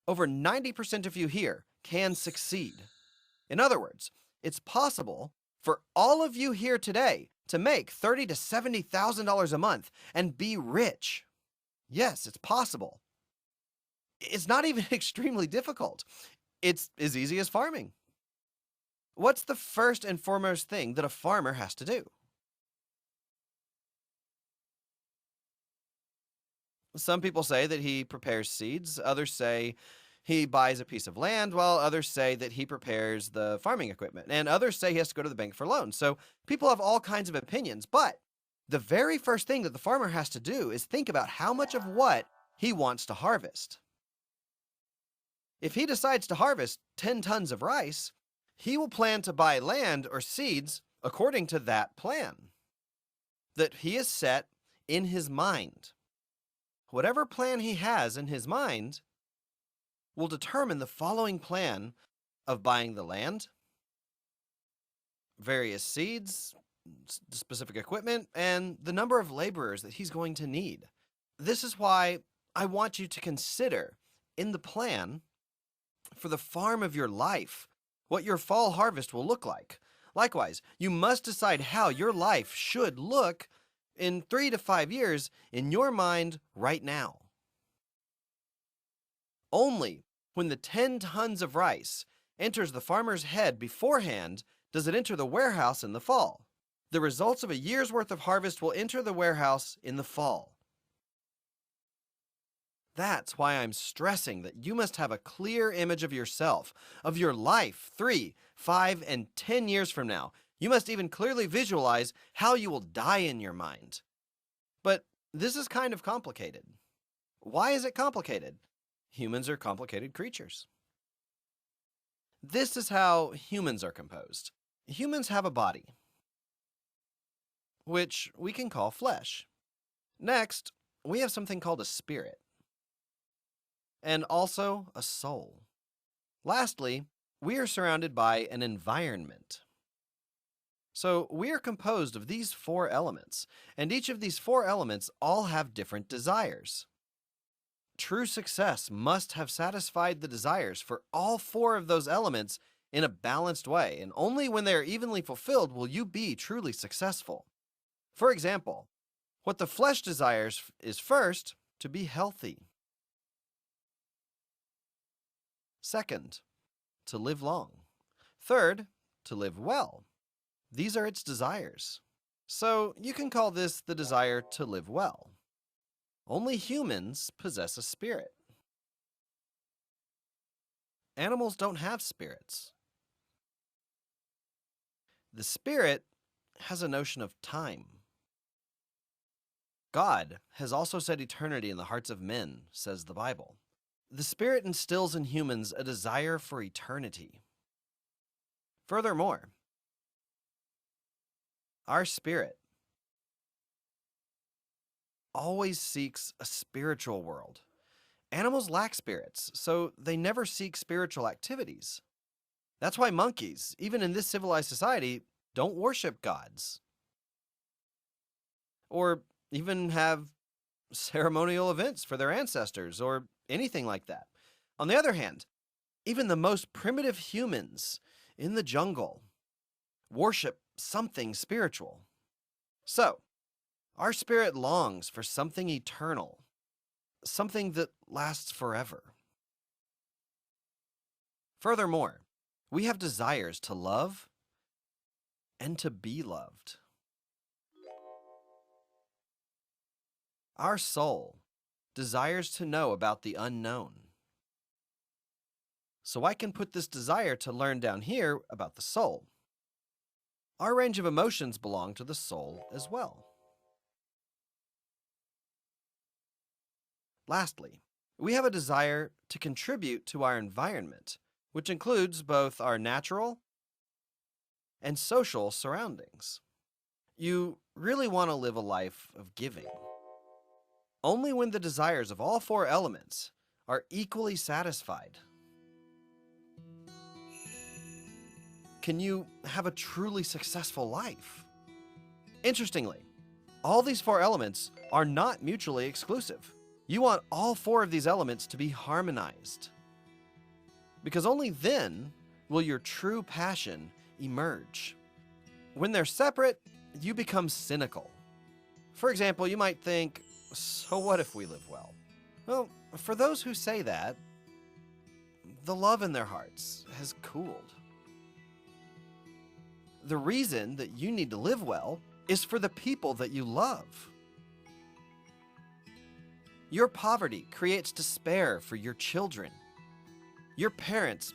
over 90% of you here can succeed. In other words, it's possible for all of you here today to make $30,000 to $70,000 a month and be rich. Yes, it's possible. It's not even extremely difficult. It's as easy as farming. What's the first and foremost thing that a farmer has to do? Some people say that he prepares seeds, others say he buys a piece of land, while others say that he prepares the farming equipment, and others say he has to go to the bank for loans. So people have all kinds of opinions, but the very first thing that the farmer has to do is think about how much of what he wants to harvest. If he decides to harvest 10 tons of rice, he will plan to buy land or seeds according to that plan that he has set in his mind. Whatever plan he has in his mind will determine the following plan of buying the land, various seeds, specific equipment, and the number of laborers that he's going to need. This is why I want you to consider in the plan for the farm of your life what your fall harvest will look like. Likewise, you must decide how your life should look in 3 to 5 years in your mind right now. Only when the 10 tons of rice enters the farmer's head beforehand does it enter the warehouse in the fall. The results of a year's worth of harvest will enter the warehouse in the fall. That's why I'm stressing that you must have a clear image of yourself, of your life 3, 5, and 10 years from now. You must even clearly visualize how you will die in your mind. But this is kind of complicated. Why is it complicated? Humans are complicated creatures. This is how humans are composed. Humans have a body, which we can call flesh. Next, we have something called a spirit, and also a soul. Lastly, we are surrounded by an environment. So we are composed of these 4 elements, and each of these 4 elements all have different desires. True success must have satisfied the desires for all 4 of those elements in a balanced way, and only when they are evenly fulfilled will you be truly successful. For example, what the flesh desires is first, to be healthy. Second, to live long. Third, to live well. These are its desires. So you can call this the desire to live well. Only humans possess a spirit. Animals don't have spirits. The spirit has a notion of time. God has also set eternity in the hearts of men, says the Bible. The Spirit instills in humans a desire for eternity. Furthermore, our spirit always seeks a spiritual world. Animals lack spirits, so they never seek spiritual activities. That's why monkeys, even in this civilized society, don't worship gods, or even have ceremonial events for their ancestors, or anything like that. On the other hand, even the most primitive humans in the jungle worship something spiritual. So, our spirit longs for something eternal, something that lasts forever. Furthermore, we have desires to love and to be loved. Our soul desires to know about the unknown. So I can put this desire to learn down here about the soul. Our range of emotions belong to the soul as well. Lastly, we have a desire to contribute to our environment, which includes both our natural and social surroundings. You really want to live a life of giving. Only when the desires of all 4 elements are equally satisfied can you have a truly successful life. Interestingly, all these 4 elements are not mutually exclusive. You want all 4 of these elements to be harmonized, because only then will your true passion emerge. When they're separate, you become cynical. For example, you might think, so what if we live well? Well, for those who say that, the love in their hearts has cooled. The reason that you need to live well is for the people that you love. Your poverty creates despair for your children. Your parents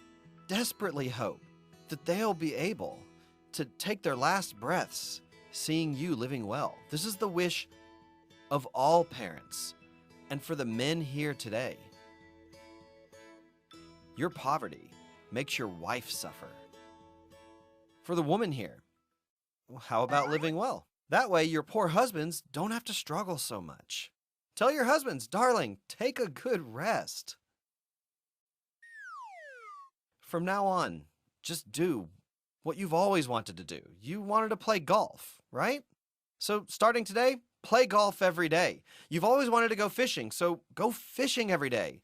desperately hope that they'll be able to take their last breaths seeing you living well. This is the wish of all parents, and for the men here today. Your poverty makes your wife suffer. For the woman here, well, how about living well? That way your poor husbands don't have to struggle so much. Tell your husbands, darling, take a good rest. From now on, just do what you've always wanted to do. You wanted to play golf, right? So starting today, play golf every day. You've always wanted to go fishing, so go fishing every day.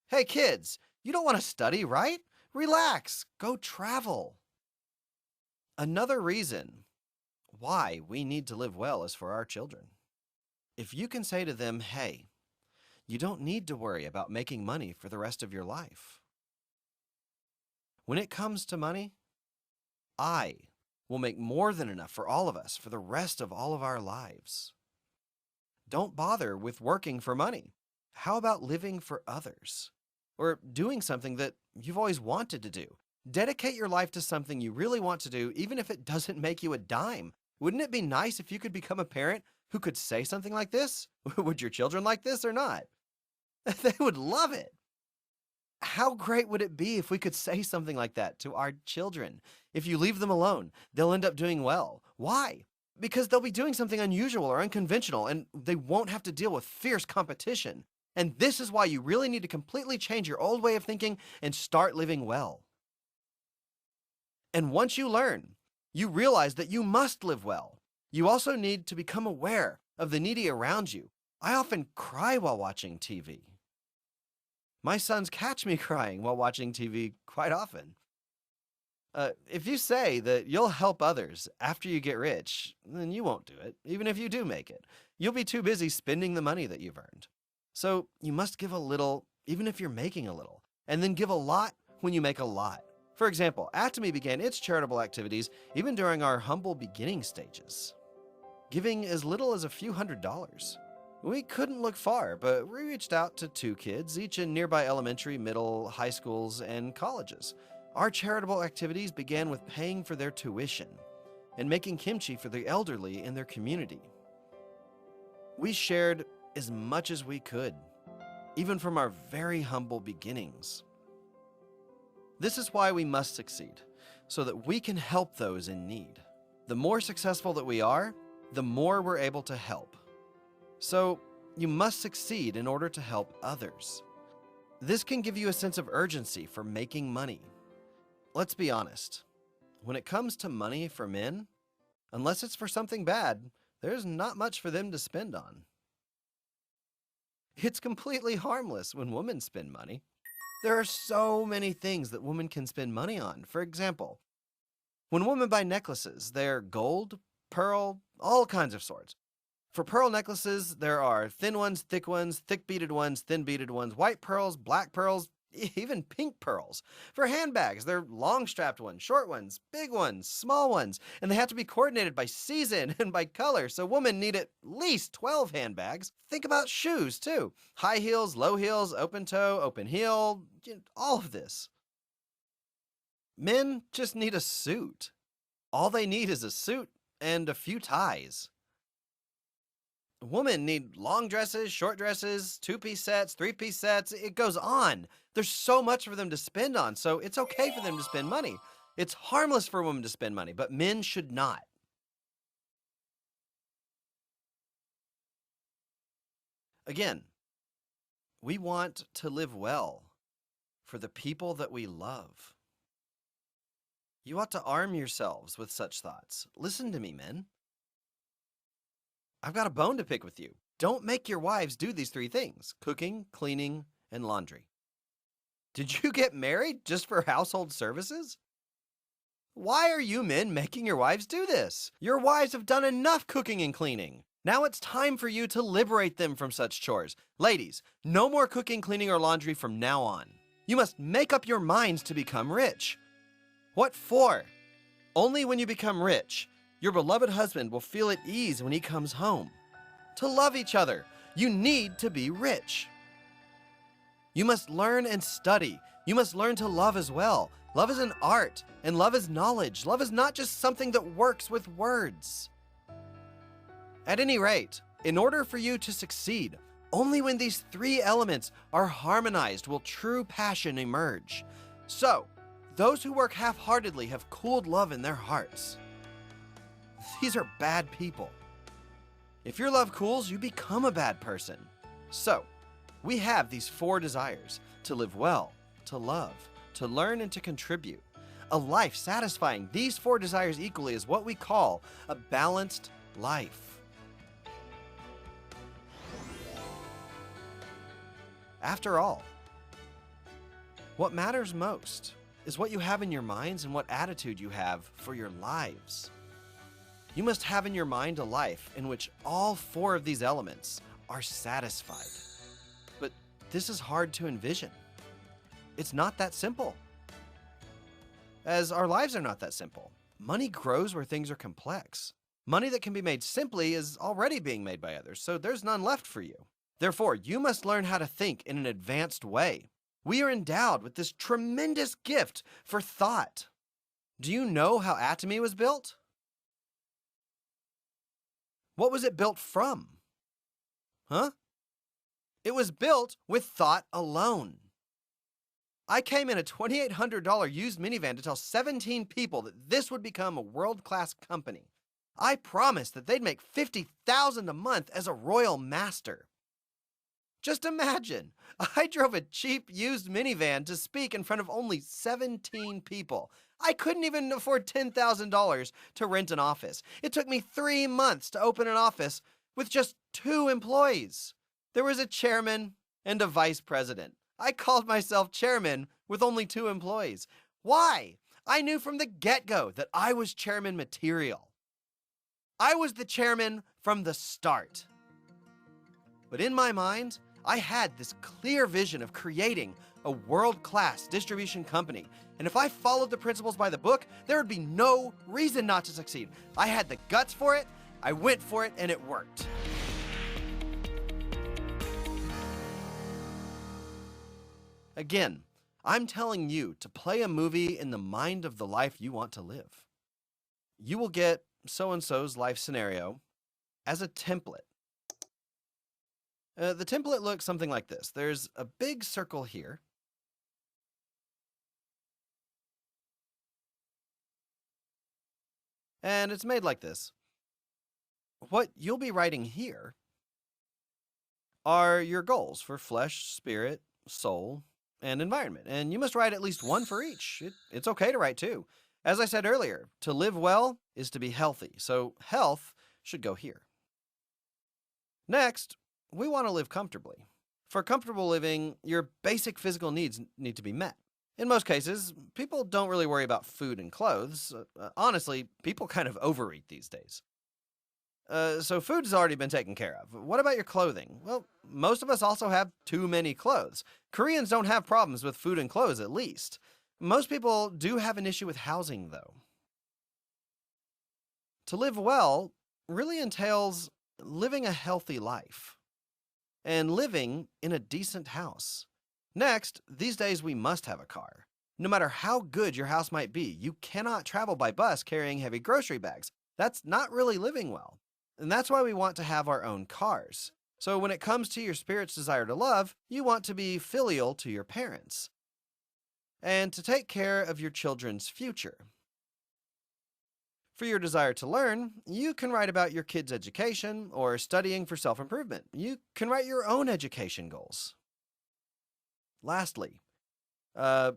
Hey kids, you don't want to study, right? Relax, go travel. Another reason why we need to live well is for our children. If you can say to them, hey, you don't need to worry about making money for the rest of your life. When it comes to money, I will make more than enough for all of us for the rest of all of our lives. Don't bother with working for money. How about living for others? Or doing something that you've always wanted to do? Dedicate your life to something you really want to do, even if it doesn't make you a dime. Wouldn't it be nice if you could become a parent who could say something like this? Would your children like this or not? They would love it. How great would it be if we could say something like that to our children? If you leave them alone, they'll end up doing well. Why? Because they'll be doing something unusual or unconventional, and they won't have to deal with fierce competition. And this is why you really need to completely change your old way of thinking and start living well. And once you learn, you realize that you must live well. You also need to become aware of the needy around you. I often cry while watching TV. My sons catch me crying while watching TV quite often. If you say that you'll help others after you get rich, then you won't do it, even if you do make it. You'll be too busy spending the money that you've earned. So you must give a little, even if you're making a little, and then give a lot when you make a lot. For example, Atomy began its charitable activities even during our humble beginning stages, giving as little as a few $100s. We couldn't look far, but we reached out to 2 kids, each in nearby elementary, middle, high schools, and colleges. Our charitable activities began with paying for their tuition and making kimchi for the elderly in their community. We shared as much as we could, even from our very humble beginnings. This is why we must succeed, so that we can help those in need. The more successful that we are, the more we're able to help. So you must succeed in order to help others. This can give you a sense of urgency for making money. Let's be honest. When it comes to money for men, unless it's for something bad, there's not much for them to spend on. It's completely harmless when women spend money. There are so many things that women can spend money on. For example, when women buy necklaces, they're gold, pearl, all kinds of sorts. For pearl necklaces, there are thin ones, thick beaded ones, thin beaded ones, white pearls, black pearls, even pink pearls. For handbags, they're long-strapped ones, short ones, big ones, small ones, and they have to be coordinated by season and by color, so women need at least 12 handbags. Think about shoes, too. High heels, low heels, open toe, open heel, all of this. Men just need a suit. All they need is a suit and a few ties. Women need long dresses, short dresses, 2-piece sets, 3-piece sets. It goes on. There's so much for them to spend on, so it's okay for them to spend money. It's harmless for women to spend money, but men should not. Again, we want to live well for the people that we love. You ought to arm yourselves with such thoughts. Listen to me, men. I've got a bone to pick with you. Don't make your wives do these 3 things: cooking, cleaning, and laundry. Did you get married just for household services? Why are you men making your wives do this? Your wives have done enough cooking and cleaning. Now it's time for you to liberate them from such chores. Ladies, no more cooking, cleaning, or laundry from now on. You must make up your minds to become rich. What for? Only when you become rich, your beloved husband will feel at ease when he comes home. To love each other, you need to be rich. You must learn and study. You must learn to love as well. Love is an art, and love is knowledge. Love is not just something that works with words. At any rate, in order for you to succeed, only when these 3 elements are harmonized will true passion emerge. So, those who work half-heartedly have cooled love in their hearts. These are bad people. If your love cools, you become a bad person. So, we have these 4 desires: to live well, to love, to learn, and to contribute. A life satisfying these 4 desires equally is what we call a balanced life. After all, what matters most is what you have in your minds and what attitude you have for your lives. You must have in your mind a life in which all 4 of these elements are satisfied. But this is hard to envision. It's not that simple. As our lives are not that simple. Money grows where things are complex. Money that can be made simply is already being made by others, so there's none left for you. Therefore, you must learn how to think in an advanced way. We are endowed with this tremendous gift for thought. Do you know how Atomy was built? What was it built from? Huh? It was built with thought alone. I came in a $2,800 used minivan to tell 17 people that this would become a world-class company. I promised that they'd make $50,000 a month as a royal master. Just imagine, I drove a cheap used minivan to speak in front of only 17 people. I couldn't even afford $10,000 to rent an office. It took me 3 months to open an office with just 2 employees. There was a chairman and a vice president. I called myself chairman with only 2 employees. Why? I knew from the get-go that I was chairman material. I was the chairman from the start. But in my mind, I had this clear vision of creating a world-class distribution company. And if I followed the principles by the book, there would be no reason not to succeed. I had the guts for it, I went for it, and it worked. Again, I'm telling you to play a movie in the mind of the life you want to live. You will get so-and-so's life scenario as a template. The template looks something like this. There's a big circle here. And it's made like this. What you'll be writing here are your goals for flesh, spirit, soul, and environment. And you must write at least 1 for each. It's okay to write 2. As I said earlier, to live well is to be healthy. So health should go here. Next, we want to live comfortably. For comfortable living, your basic physical needs need to be met. In most cases, people don't really worry about food and clothes. Honestly, people kind of overeat these days. So food has already been taken care of. What about your clothing? Well, most of us also have too many clothes. Koreans don't have problems with food and clothes, at least. Most people do have an issue with housing, though. To live well really entails living a healthy life and living in a decent house. Next, these days we must have a car. No matter how good your house might be, you cannot travel by bus carrying heavy grocery bags. That's not really living well. And that's why we want to have our own cars. So when it comes to your spirit's desire to love, you want to be filial to your parents and to take care of your children's future. For your desire to learn, you can write about your kids' education or studying for self-improvement. You can write your own education goals. Lastly, for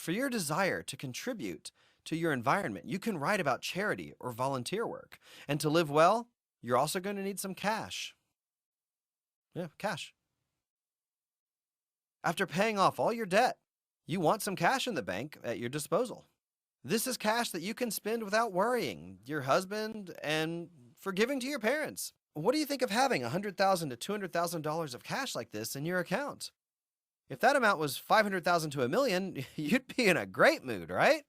your desire to contribute to your environment, you can write about charity or volunteer work. And to live well, you're also going to need some cash. Yeah, cash. After paying off all your debt, you want some cash in the bank at your disposal. This is cash that you can spend without worrying your husband and for giving to your parents. What do you think of having $100,000 to $200,000 of cash like this in your account? If that amount was $500,000 to $1 million, you'd be in a great mood, right?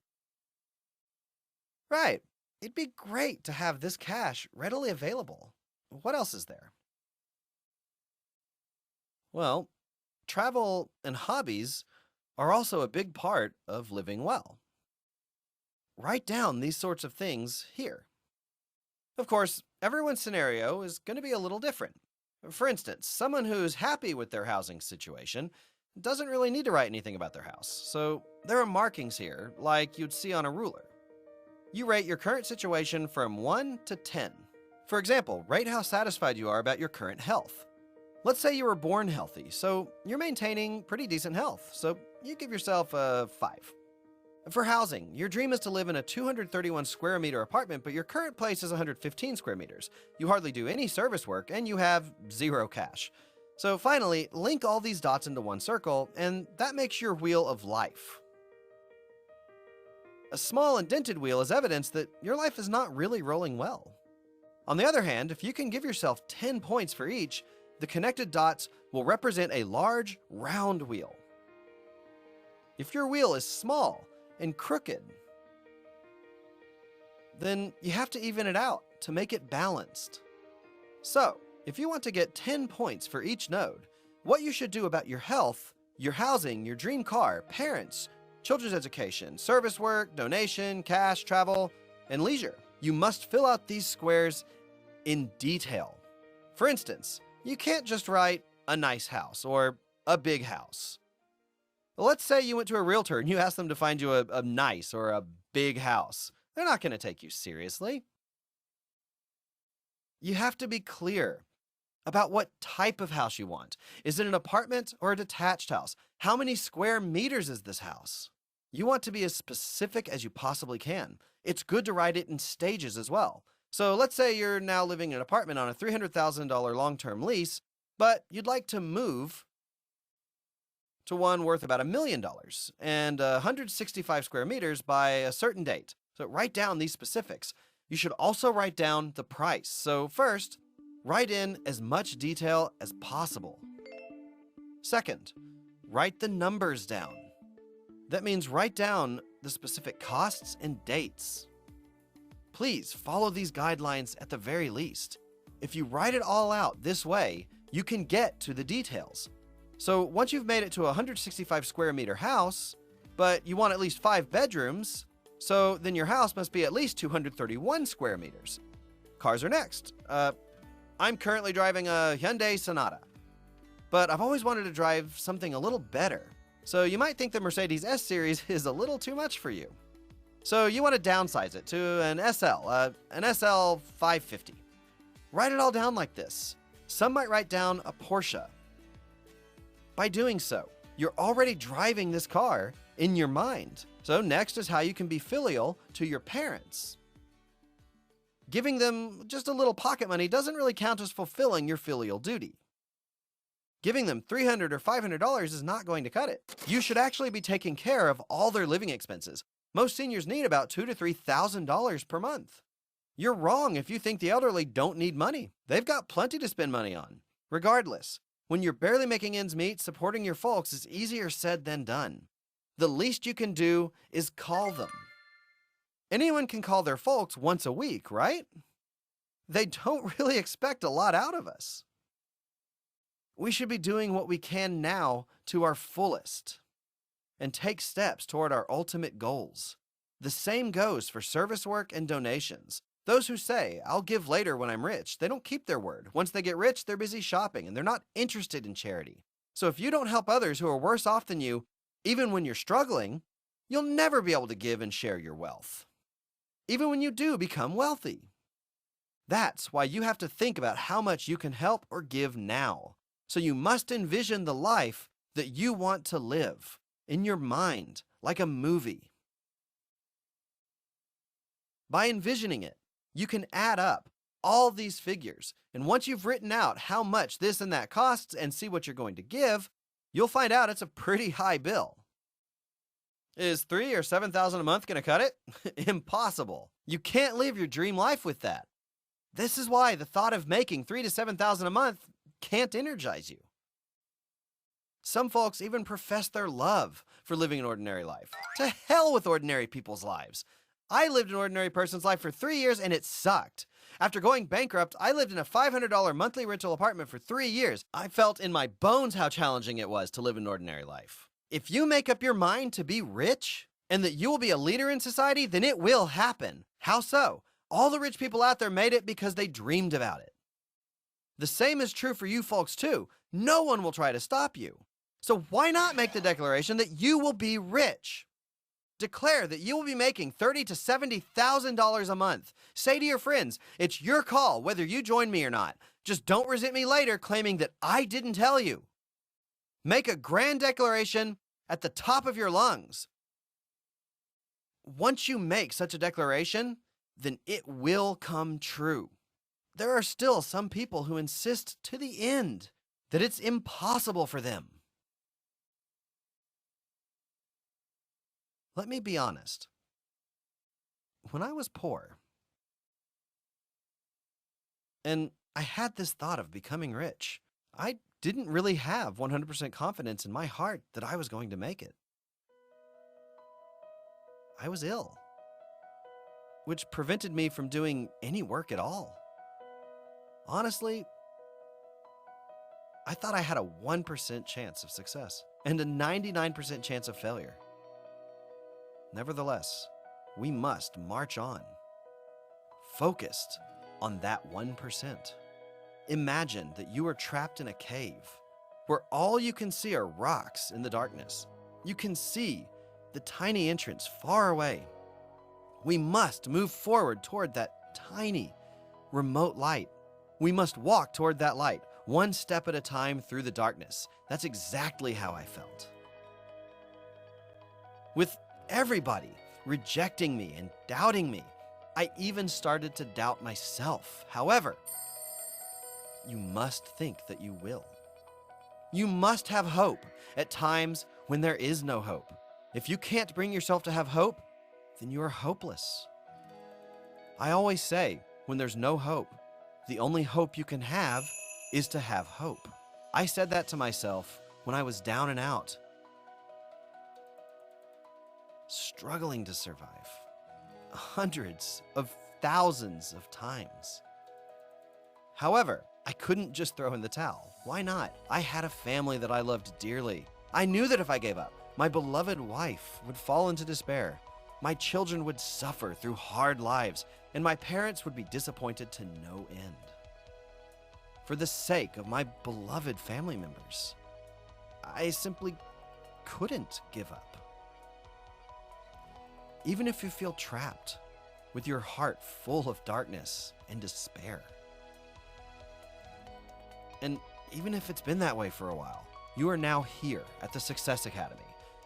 Right. It'd be great to have this cash readily available. What else is there? Well, travel and hobbies are also a big part of living well. Write down these sorts of things here. Of course, everyone's scenario is going to be a little different. For instance, someone who's happy with their housing situation doesn't really need to write anything about their house. So there are markings here, like you'd see on a ruler. You rate your current situation from 1 to 10. For example, rate how satisfied you are about your current health. Let's say you were born healthy, so you're maintaining pretty decent health, so you give yourself a 5. For housing, your dream is to live in a 231 square meter apartment, but your current place is 115 square meters. You hardly do any service work, and you have 0 cash. So finally, link all these dots into one circle, and that makes your wheel of life. A small indented wheel is evidence that your life is not really rolling well. On the other hand, if you can give yourself 10 points for each, the connected dots will represent a large, round wheel. If your wheel is small and crooked, then you have to even it out to make it balanced. So, if you want to get 10 points for each node, what you should do about your health, your housing, your dream car, parents, children's education, service work, donation, cash, travel, and leisure. You must fill out these squares in detail. For instance, you can't just write a nice house or a big house. Let's say you went to a realtor and you asked them to find you a nice or a big house. They're not going to take you seriously. You have to be clear about what type of house you want. Is it an apartment or a detached house? How many square meters is this house? You want to be as specific as you possibly can. It's good to write it in stages as well. So let's say you're now living in an apartment on a $300,000 long-term lease, but you'd like to move to one worth about $1 million and 165 square meters by a certain date. So write down these specifics. You should also write down the price. So first, write in as much detail as possible. Second, write the numbers down. That means write down the specific costs and dates. Please follow these guidelines at the very least. If you write it all out this way, you can get to the details. So once you've made it to a 165 square meter house, but you want at least 5 bedrooms, so then your house must be at least 231 square meters. Cars are next. I'm currently driving a Hyundai Sonata, but I've always wanted to drive something a little better. So you might think the Mercedes S-Series is a little too much for you. So you want to downsize it to an SL, an SL 550. Write it all down like this. Some might write down a Porsche. By doing so, you're already driving this car in your mind. So next is how you can be filial to your parents. Giving them just a little pocket money doesn't really count as fulfilling your filial duty. Giving them $300 or $500 is not going to cut it. You should actually be taking care of all their living expenses. Most seniors need about $2,000 to $3,000 per month. You're wrong if you think the elderly don't need money. They've got plenty to spend money on. Regardless, when you're barely making ends meet, supporting your folks is easier said than done. The least you can do is call them. Anyone can call their folks once a week, right? They don't really expect a lot out of us. We should be doing what we can now to our fullest and take steps toward our ultimate goals. The same goes for service work and donations. Those who say, "I'll give later when I'm rich," they don't keep their word. Once they get rich, they're busy shopping and they're not interested in charity. So if you don't help others who are worse off than you, even when you're struggling, you'll never be able to give and share your wealth. Even when you do become wealthy. That's why you have to think about how much you can help or give now. So you must envision the life that you want to live in your mind, like a movie. By envisioning it, you can add up all these figures, and once you've written out how much this and that costs and see what you're going to give, you'll find out it's a pretty high bill. Is $3,000 or $7,000 a month going to cut it? Impossible. You can't live your dream life with that. This is why the thought of making $3,000 to $7,000 a month can't energize you. Some folks even profess their love for living an ordinary life. To hell with ordinary people's lives. I lived an ordinary person's life for 3 years and it sucked. After going bankrupt, I lived in a $500 monthly rental apartment for 3 years. I felt in my bones how challenging it was to live an ordinary life. If you make up your mind to be rich and that you will be a leader in society, then it will happen. How so? All the rich people out there made it because they dreamed about it. The same is true for you folks too. No one will try to stop you. So why not make the declaration that you will be rich? Declare that you will be making $30,000 to $70,000 a month. Say to your friends, it's your call whether you join me or not. Just don't resent me later claiming that I didn't tell you. Make a grand declaration at the top of your lungs. Once you make such a declaration, then it will come true. There are still some people who insist to the end that it's impossible for them. Let me be honest. When I was poor, and I had this thought of becoming rich, I didn't really have 100% confidence in my heart that I was going to make it. I was ill, which prevented me from doing any work at all. Honestly, I thought I had a 1% chance of success and a 99% chance of failure. Nevertheless, we must march on, focused on that 1%. Imagine that you are trapped in a cave where all you can see are rocks in the darkness. You can see the tiny entrance far away. We must move forward toward that tiny, remote light. We must walk toward that light, one step at a time through the darkness. That's exactly how I felt. With everybody rejecting me and doubting me, I even started to doubt myself. However, you must think that you will. You must have hope at times when there is no hope. If you can't bring yourself to have hope, then you are hopeless. I always say, when there's no hope, the only hope you can have is to have hope. I said that to myself when I was down and out, struggling to survive hundreds of thousands of times. However, I couldn't just throw in the towel. Why not? I had a family that I loved dearly. I knew that if I gave up, my beloved wife would fall into despair. My children would suffer through hard lives, and my parents would be disappointed to no end. For the sake of my beloved family members, I simply couldn't give up. Even if you feel trapped, with your heart full of darkness and despair. And even if it's been that way for a while, you are now here at the Success Academy.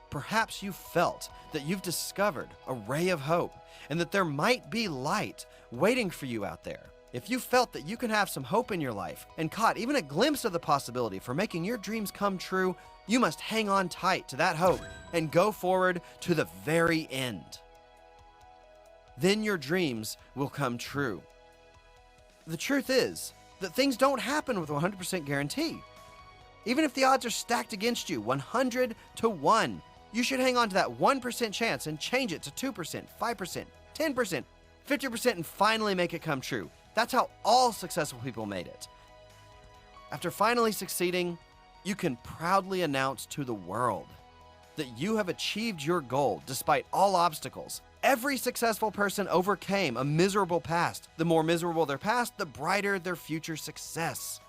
Perhaps you felt that you've discovered a ray of hope and that there might be light waiting for you out there. If you felt that you can have some hope in your life and caught even a glimpse of the possibility for making your dreams come true, you must hang on tight to that hope and go forward to the very end. Then your dreams will come true. The truth is that things don't happen with 100% guarantee. Even if the odds are stacked against you 100 to 1, you should hang on to that 1% chance and change it to 2%, 5%, 10%, 50%, and finally make it come true. That's how all successful people made it. After finally succeeding, you can proudly announce to the world that you have achieved your goal despite all obstacles. Every successful person overcame a miserable past. The more miserable their past, the brighter their future success.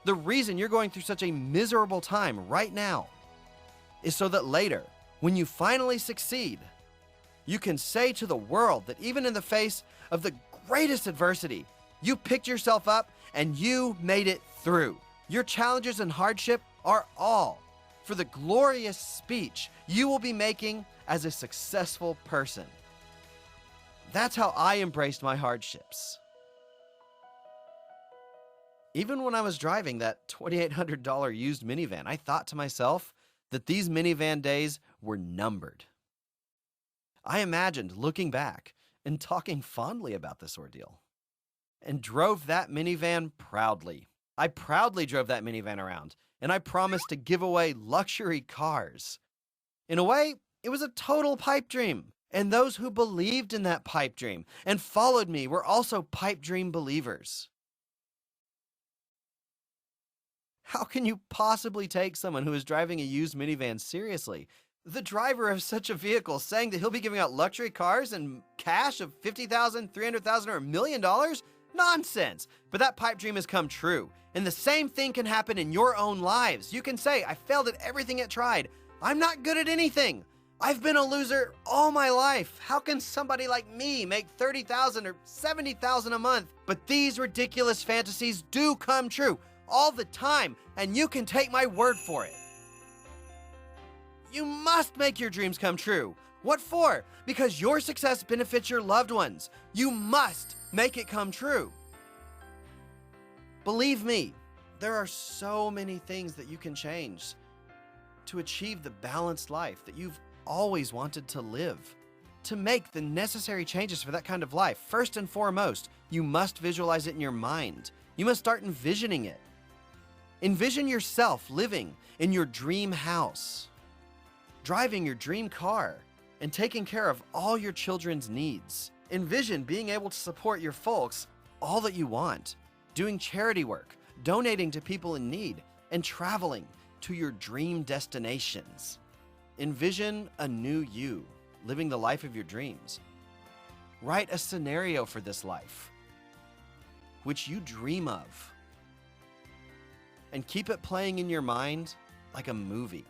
The reason you're going through such a miserable time right now is so that later, when you finally succeed, you can say to the world that even in the face of the greatest adversity, you picked yourself up and you made it through. Your challenges and hardship are all for the glorious speech you will be making as a successful person. That's how I embraced my hardships. Even when I was driving that $2,800 used minivan, I thought to myself that these minivan days were numbered. I imagined looking back and talking fondly about this ordeal, and drove that minivan proudly. I proudly drove that minivan around, and I promised to give away luxury cars. In a way, it was a total pipe dream, and those who believed in that pipe dream and followed me were also pipe dream believers. How can you possibly take someone who is driving a used minivan seriously? The driver of such a vehicle saying that he'll be giving out luxury cars and cash of $50,000, $300,000, or $1 million? Nonsense! But that pipe dream has come true. And the same thing can happen in your own lives. You can say, I failed at everything it tried. I'm not good at anything. I've been a loser all my life. How can somebody like me make $30,000 or $70,000 a month? But these ridiculous fantasies do come true all the time, and you can take my word for it. You must make your dreams come true. What for? Because your success benefits your loved ones. You must make it come true. Believe me, there are so many things that you can change to achieve the balanced life that you've always wanted to live. To make the necessary changes for that kind of life, first and foremost, you must visualize it in your mind. You must start envisioning it. Envision yourself living in your dream house, driving your dream car, and taking care of all your children's needs. Envision being able to support your folks all that you want, doing charity work, donating to people in need, and traveling to your dream destinations. Envision a new you, living the life of your dreams. Write a scenario for this life, which you dream of, and keep it playing in your mind like a movie.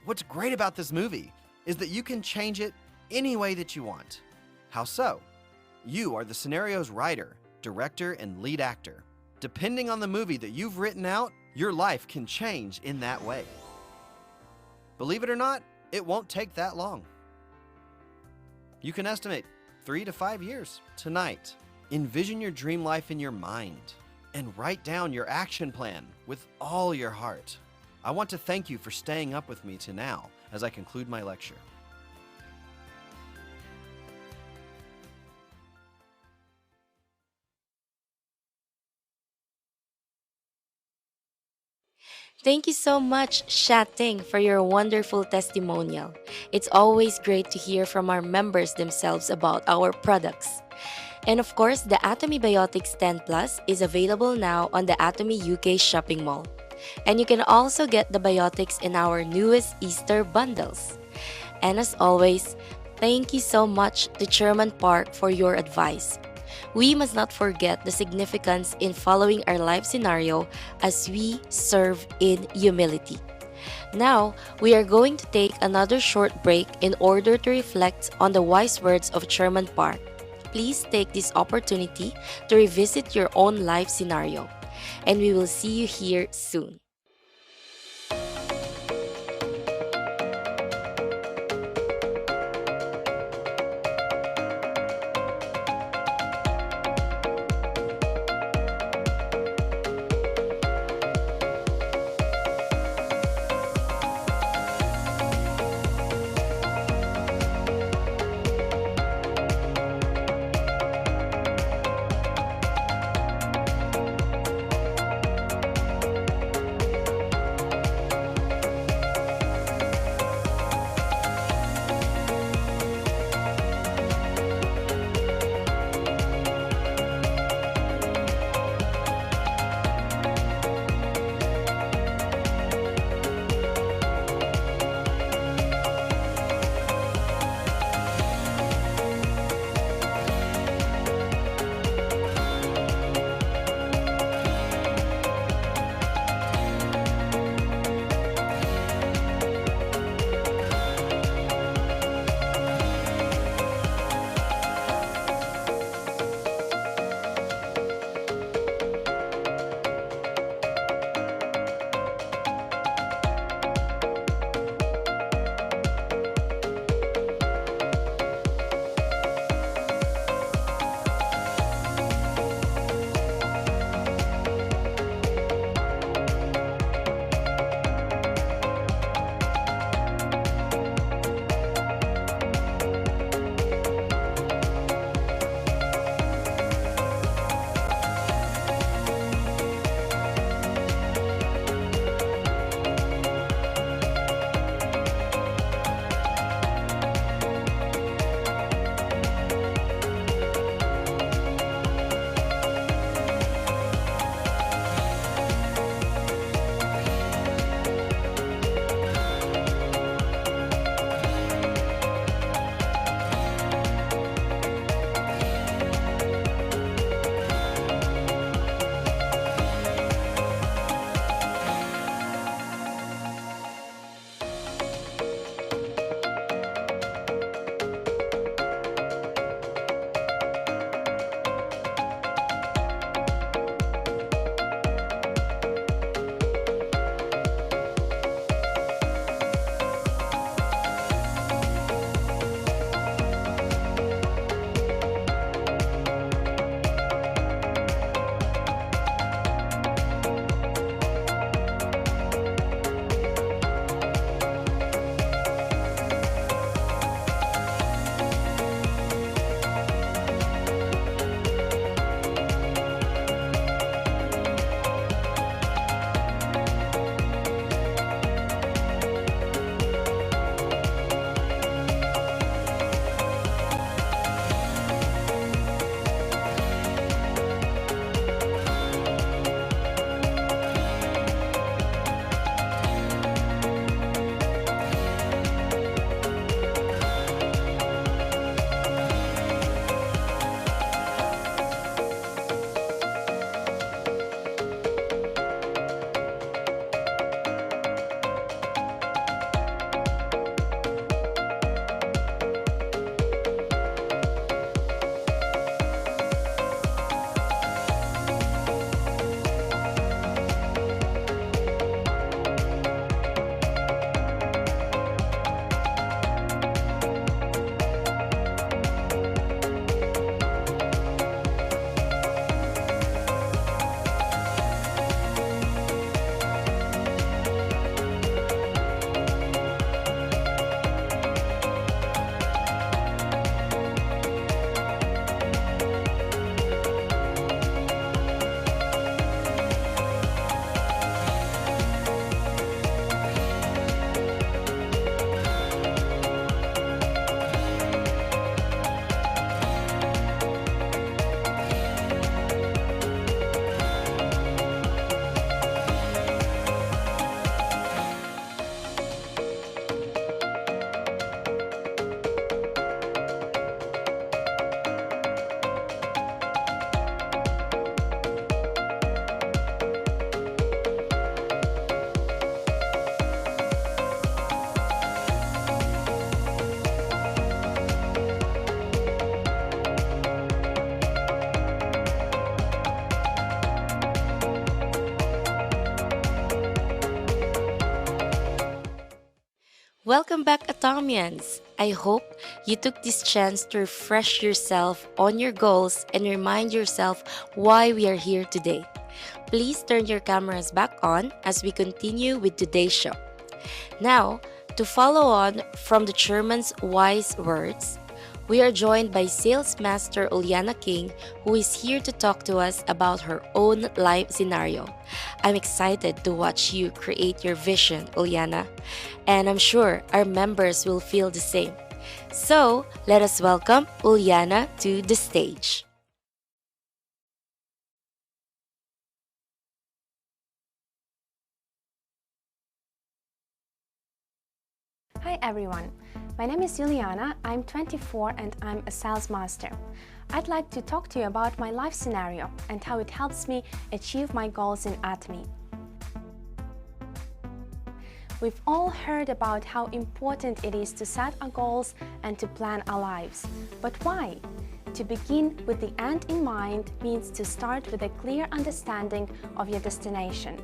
What's great about this movie is that you can change it any way that you want. How so? You are the scenario's writer, director, and lead actor. Depending on the movie that you've written out, your life can change in that way. Believe it or not, it won't take that long. You can estimate 3 to 5 years. Tonight, envision your dream life in your mind and write down your action plan with all your heart. I want to thank you for staying up with me to now as I conclude my lecture. Thank you so much, Shating, for your wonderful testimonial. It's always great to hear from our members themselves about our products. And of course, the Atomy Biotics 10 Plus is available now on the Atomy UK shopping mall. And you can also get the biotics in our newest Easter bundles. And as always, thank you so much to Chairman Park for your advice. We must not forget the significance in following our life scenario as we serve in humility. Now, we are going to take another short break in order to reflect on the wise words of Chairman Park. Please take this opportunity to revisit your own life scenario, and we will see you here soon. Welcome back, Atomians! I hope you took this chance to refresh yourself on your goals and remind yourself why we are here today. Please turn your cameras back on as we continue with today's show. Now, to follow on from the chairman's wise words, we are joined by Sales Master Uliana King, who is here to talk to us about her own life scenario. I'm excited to watch you create your vision, Uliana, and I'm sure our members will feel the same. So, let us welcome Uliana to the stage. Hi everyone, my name is Juliana, I'm 24 and I'm a sales master. I'd like to talk to you about my life scenario and how it helps me achieve my goals in Atomy. We've all heard about how important it is to set our goals and to plan our lives. But why? To begin with the end in mind means to start with a clear understanding of your destination.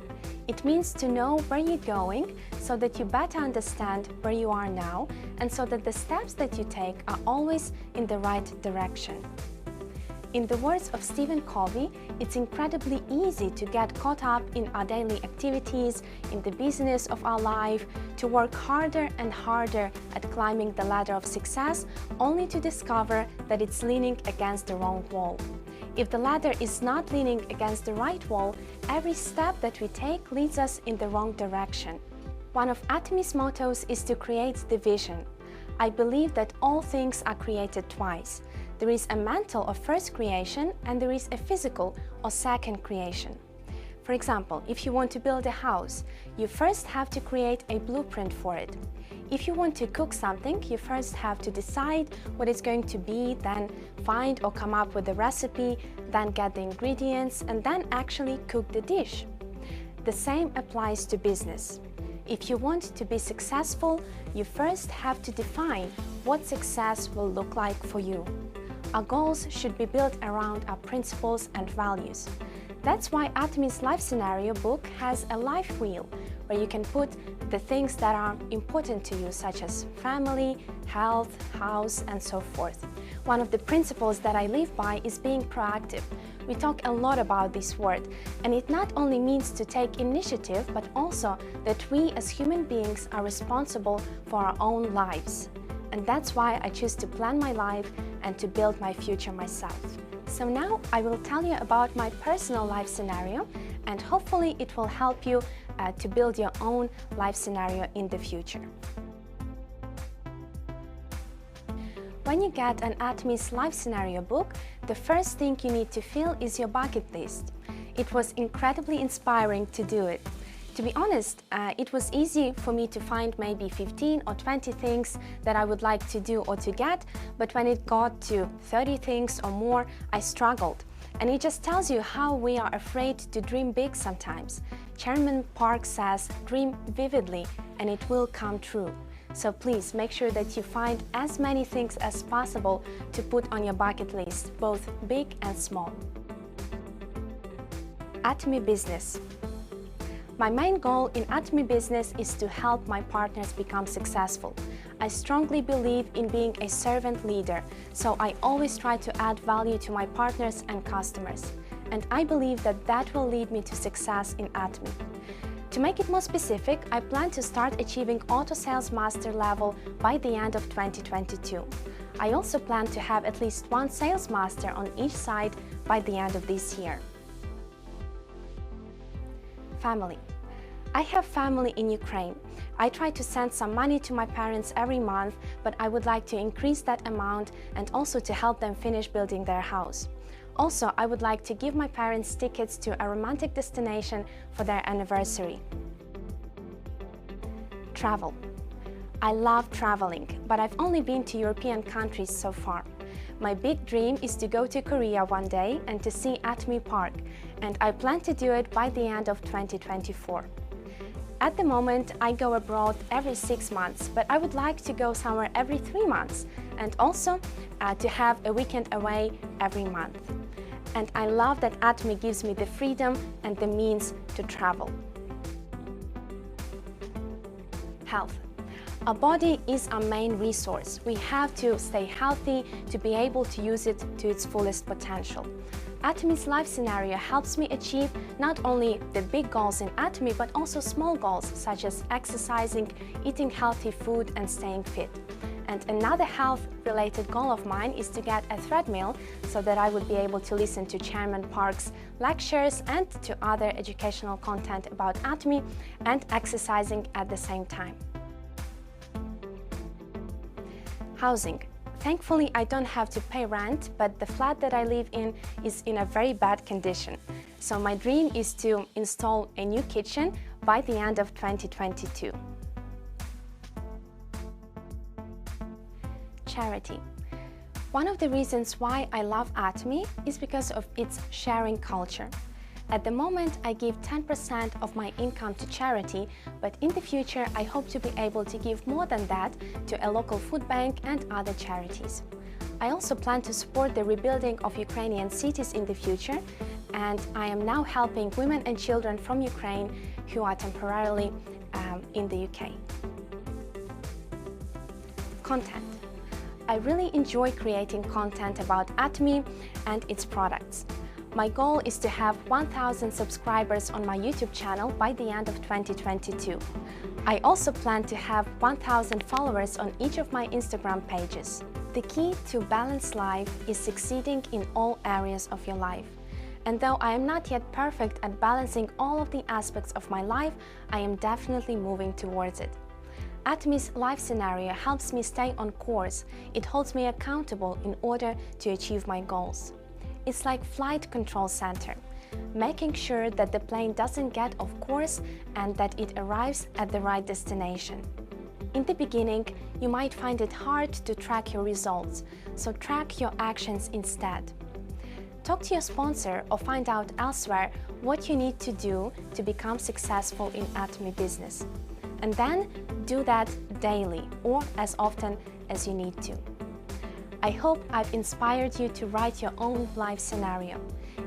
It means to know where you're going so that you better understand where you are now and so that the steps that you take are always in the right direction. In the words of Stephen Covey, it's incredibly easy to get caught up in our daily activities, in the business of our life, to work harder and harder at climbing the ladder of success, only to discover that it's leaning against the wrong wall. If the ladder is not leaning against the right wall, every step that we take leads us in the wrong direction. One of Atomy's mottos is to create the vision. I believe that all things are created twice. There is a mental or first creation and there is a physical or second creation. For example, if you want to build a house, you first have to create a blueprint for it. If you want to cook something, you first have to decide what it's going to be, then find or come up with the recipe, then get the ingredients, and then actually cook the dish. The same applies to business. If you want to be successful, you first have to define what success will look like for you. Our goals should be built around our principles and values. That's why Atomy's Life Scenario book has a life wheel, where you can put the things that are important to you, such as family, health, house, and so forth. One of the principles that I live by is being proactive. We talk a lot about this word, and it not only means to take initiative, but also that we as human beings are responsible for our own lives. And that's why I choose to plan my life and to build my future myself. So now I will tell you about my personal life scenario, and hopefully it will help you to build your own life scenario in the future. When you get an Atomy's Life Scenario book, the first thing you need to fill is your bucket list. It was incredibly inspiring to do it. To be honest, it was easy for me to find maybe 15 or 20 things that I would like to do or to get, but when it got to 30 things or more, I struggled. And it just tells you how we are afraid to dream big sometimes. Chairman Park says, dream vividly and it will come true. So please make sure that you find as many things as possible to put on your bucket list, both big and small. Atomy Business. My main goal in Atomy Business is to help my partners become successful. I strongly believe in being a servant leader, so I always try to add value to my partners and customers. And I believe that that will lead me to success in Atomy. To make it more specific, I plan to start achieving Auto Sales Master level by the end of 2022. I also plan to have at least one Sales Master on each side by the end of this year. Family. I have family in Ukraine. I try to send some money to my parents every month, but I would like to increase that amount and also to help them finish building their house. Also, I would like to give my parents tickets to a romantic destination for their anniversary. Travel. I love traveling, but I've only been to European countries so far. My big dream is to go to Korea one day and to see Atomy Park, and I plan to do it by the end of 2024. At the moment, I go abroad every 6 months, but I would like to go somewhere every 3 months, and also to have a weekend away every month. And I love that Atomy gives me the freedom and the means to travel. Health. Our body is our main resource. We have to stay healthy to be able to use it to its fullest potential. Atomy's life scenario helps me achieve not only the big goals in Atomy, but also small goals such as exercising, eating healthy food, and staying fit. And another health-related goal of mine is to get a treadmill so that I would be able to listen to Chairman Park's lectures and to other educational content about Atomy and exercising at the same time. Housing. Thankfully, I don't have to pay rent, but the flat that I live in is in a very bad condition. So my dream is to install a new kitchen by the end of 2022. Charity. One of the reasons why I love Atomy is because of its sharing culture. At the moment, I give 10% of my income to charity, but in the future, I hope to be able to give more than that to a local food bank and other charities. I also plan to support the rebuilding of Ukrainian cities in the future, and I am now helping women and children from Ukraine who are temporarily in the UK. Content. I really enjoy creating content about Atomy and its products. My goal is to have 1,000 subscribers on my YouTube channel by the end of 2022. I also plan to have 1,000 followers on each of my Instagram pages. The key to balanced life is succeeding in all areas of your life. And though I am not yet perfect at balancing all of the aspects of my life, I am definitely moving towards it. Atomy's life scenario helps me stay on course. It holds me accountable in order to achieve my goals. It's like flight control center, making sure that the plane doesn't get off course and that it arrives at the right destination. In the beginning, you might find it hard to track your results, so track your actions instead. Talk to your sponsor or find out elsewhere what you need to do to become successful in Atomy business. And then do that daily or as often as you need to. I hope I've inspired you to write your own life scenario.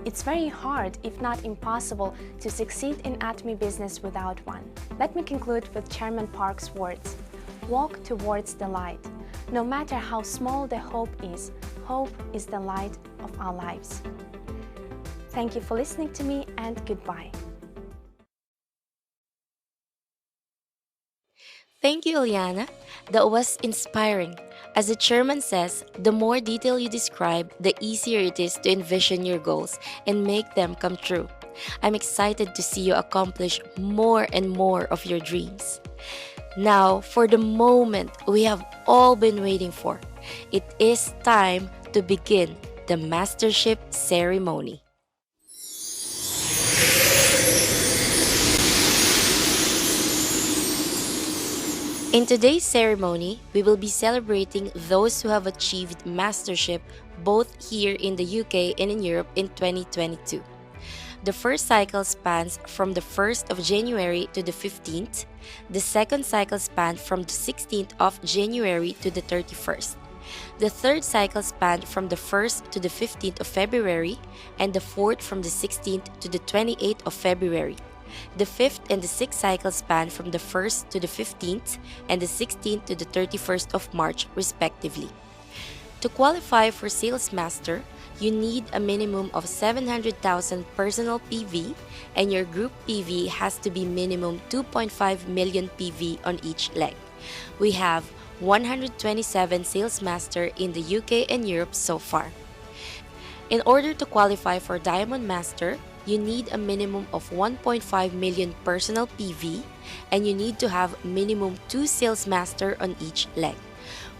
It's very hard, if not impossible, to succeed in Atomy business without one. Let me conclude with Chairman Park's words. Walk towards the light. No matter how small the hope is the light of our lives. Thank you for listening to me, and goodbye. Thank you, Ilyana. That was inspiring. As the chairman says, the more detail you describe, the easier it is to envision your goals and make them come true. I'm excited to see you accomplish more and more of your dreams. Now, for the moment we have all been waiting for, it is time to begin the mastership ceremony. In today's ceremony, we will be celebrating those who have achieved mastership both here in the UK and in Europe in 2022. The first cycle spans from the 1st of January to the 15th. The second cycle spanned from the 16th of January to the 31st. The third cycle spanned from the 1st to the 15th of February, and the fourth from the 16th to the 28th of February. The fifth and the sixth cycle span from the 1st to the 15th and the 16th to the 31st of March, respectively. To qualify for Sales Master, you need a minimum of 700,000 personal PV, and your group PV has to be minimum 2.5 million PV on each leg. We have 127 Sales Master in the UK and Europe so far. In order to qualify for Diamond Master, you need a minimum of 1.5 million personal PV, and you need to have minimum 2 Sales Master on each leg.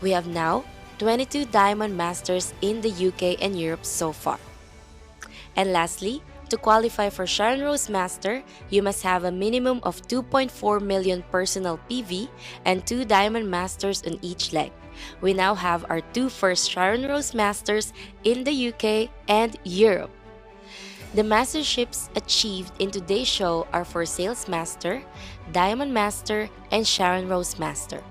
We have now 22 Diamond Masters in the UK and Europe so far. And lastly, to qualify for Sharon Rose Master, you must have a minimum of 2.4 million personal PV and 2 Diamond Masters on each leg. We now have our 2 first Sharon Rose Masters in the UK and Europe. The masterships achieved in today's show are for Sales Master, Diamond Master, and Sharon Rose Master.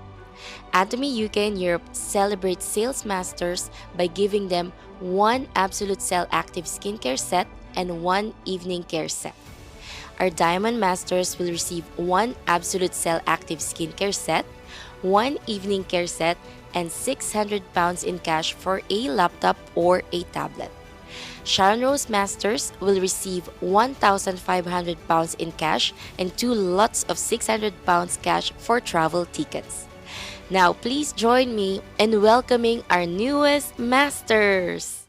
Atomy UK and Europe celebrates Sales Masters by giving them 1 Absolute Cell Active Skincare set and 1 Evening Care set. Our Diamond Masters will receive 1 Absolute Cell Active Skincare set, one evening care set, and £600 in cash for a laptop or a tablet. Sharon Rose Masters will receive £1,500 in cash and 2 lots of £600 cash for travel tickets. Now please join me in welcoming our newest Masters!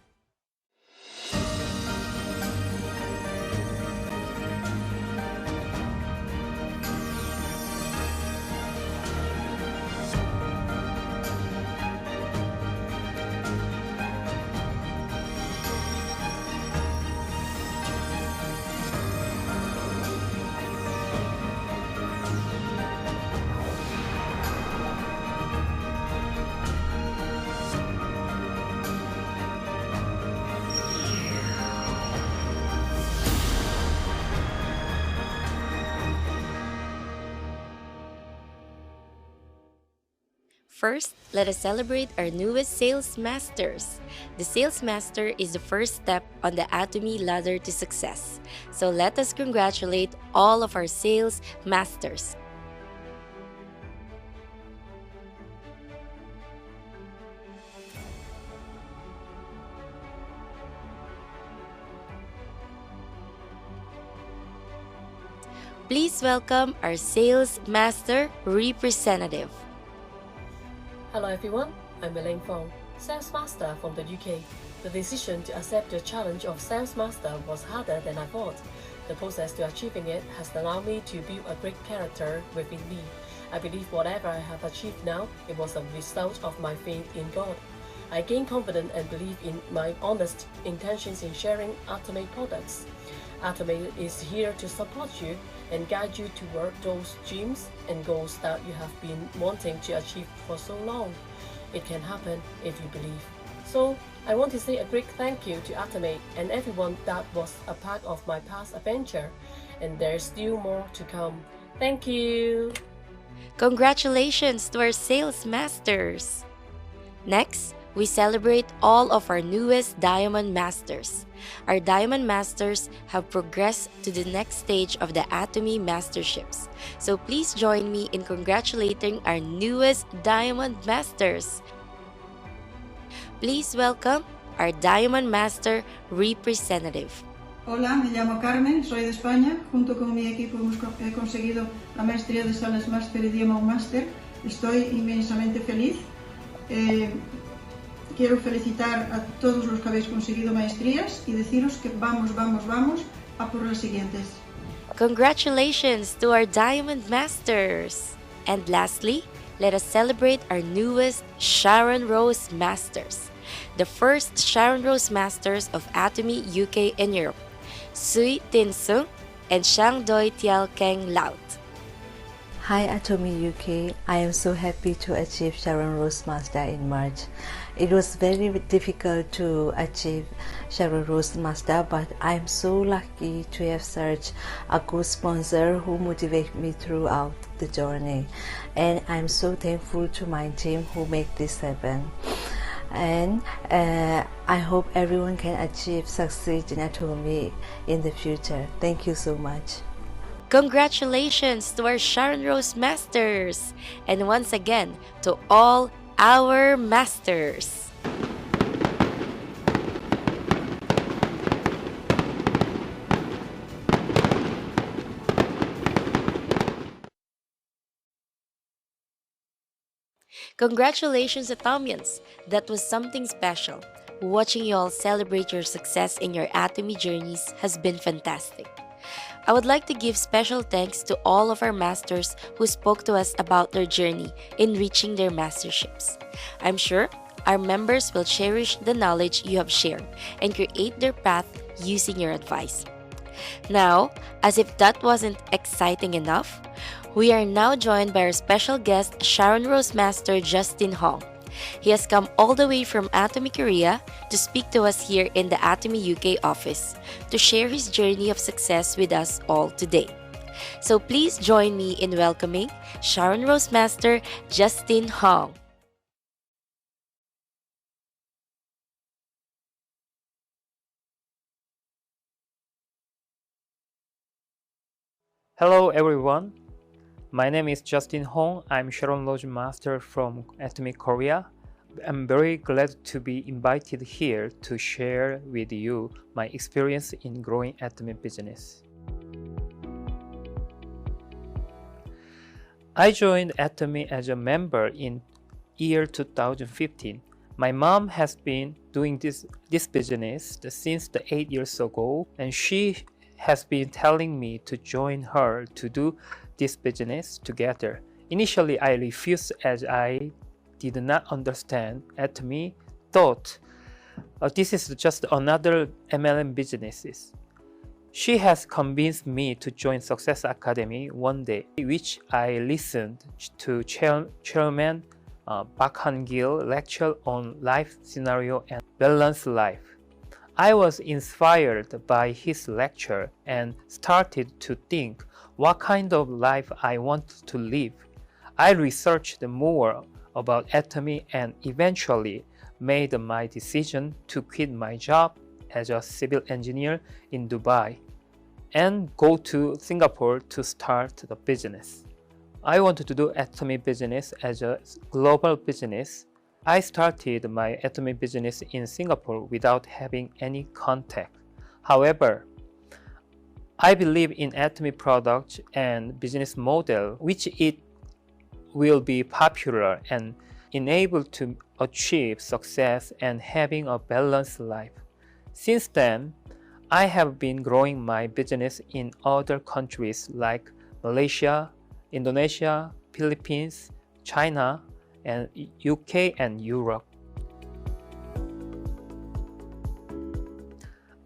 First, let us celebrate our newest Sales Masters. The Sales Master is the first step on the Atomy ladder to success. So let us congratulate all of our Sales Masters. Please welcome our Sales Master representative. Hello everyone, I'm Elaine Fong, Sales Master from the UK. The decision to accept the challenge of Sales Master was harder than I thought. The process to achieving it has allowed me to build a great character within me. I believe whatever I have achieved now, it was a result of my faith in God. I gain confidence and believe in my honest intentions in sharing Atomy products. Atomy is here to support you and guide you toward those dreams and goals that you have been wanting to achieve for so long. It can happen if you believe. So, I want to say a great thank you to Atomy and everyone that was a part of my past adventure. And there's still more to come. Thank you! Congratulations to our Sales Masters! Next, we celebrate all of our newest Diamond Masters. Our Diamond Masters have progressed to the next stage of the Atomy Masterships. So please join me in congratulating our newest Diamond Masters. Please welcome our Diamond Master representative. Hola, me llamo Carmen, soy de España. Junto con mi equipo hemos conseguido la maestría de Sales Master y Diamond Master. Estoy inmensamente feliz. Quiero felicitar a todos los que habéis conseguido maestrías y deciros que vamos a por las siguientes. Congratulations to our Diamond Masters! And lastly, let us celebrate our newest Sharon Rose Masters, the first Sharon Rose Masters of Atomy UK and Europe, Sui Tin Sung and Shang Doi Tiao Keng Laut. Hi Atomy UK, I am so happy to achieve Sharon Rose Master in March. It was very difficult to achieve Sharon Rose Master, but I am so lucky to have such a good sponsor who motivated me throughout the journey. And I'm so thankful to my team who made this happen. And I hope everyone can succeed in Atomy in the future. Thank you so much. Congratulations to our Sharon Rose Masters! And once again, to all our Masters! Congratulations, Atomians! That was something special. Watching you all celebrate your success in your Atomy journeys has been fantastic. I would like to give special thanks to all of our masters who spoke to us about their journey in reaching their masterships. I'm sure our members will cherish the knowledge you have shared and create their path using your advice. Now, as if that wasn't exciting enough, we are now joined by our special guest, Sharon Rose Master Justin Hong. He has come all the way from Atomy Korea to speak to us here in the Atomy UK office to share his journey of success with us all today. So please join me in welcoming Sharon Rose Master Justin Hong. Hello everyone, My name is Justin Hong. I'm Sharon Rose Master from Atomy Korea. I'm very glad to be invited here to share with you my experience in growing Atomy business. I joined Atomy as a member in year 2015. My mom has been doing this business since 8 years ago, and she has been telling me to join her to do this business together. Initially, I refused as I did not understand Atomy, thought this is just another MLM business. She has convinced me to join Success Academy one day, which I listened to Chairman Park Han-gil lecture on life scenario and balanced life. I was inspired by his lecture and started to think what kind of life I want to live. I researched more about Atomy and eventually made my decision to quit my job as a civil engineer in Dubai and go to Singapore to start the business. I wanted to do Atomy business as a global business. I started my Atomy business in Singapore without having any contact. However, I believe in Atomy product and business model, which it will be popular and enable to achieve success and having a balanced life. Since then, I have been growing my business in other countries like Malaysia, Indonesia, Philippines, China, and UK and Europe.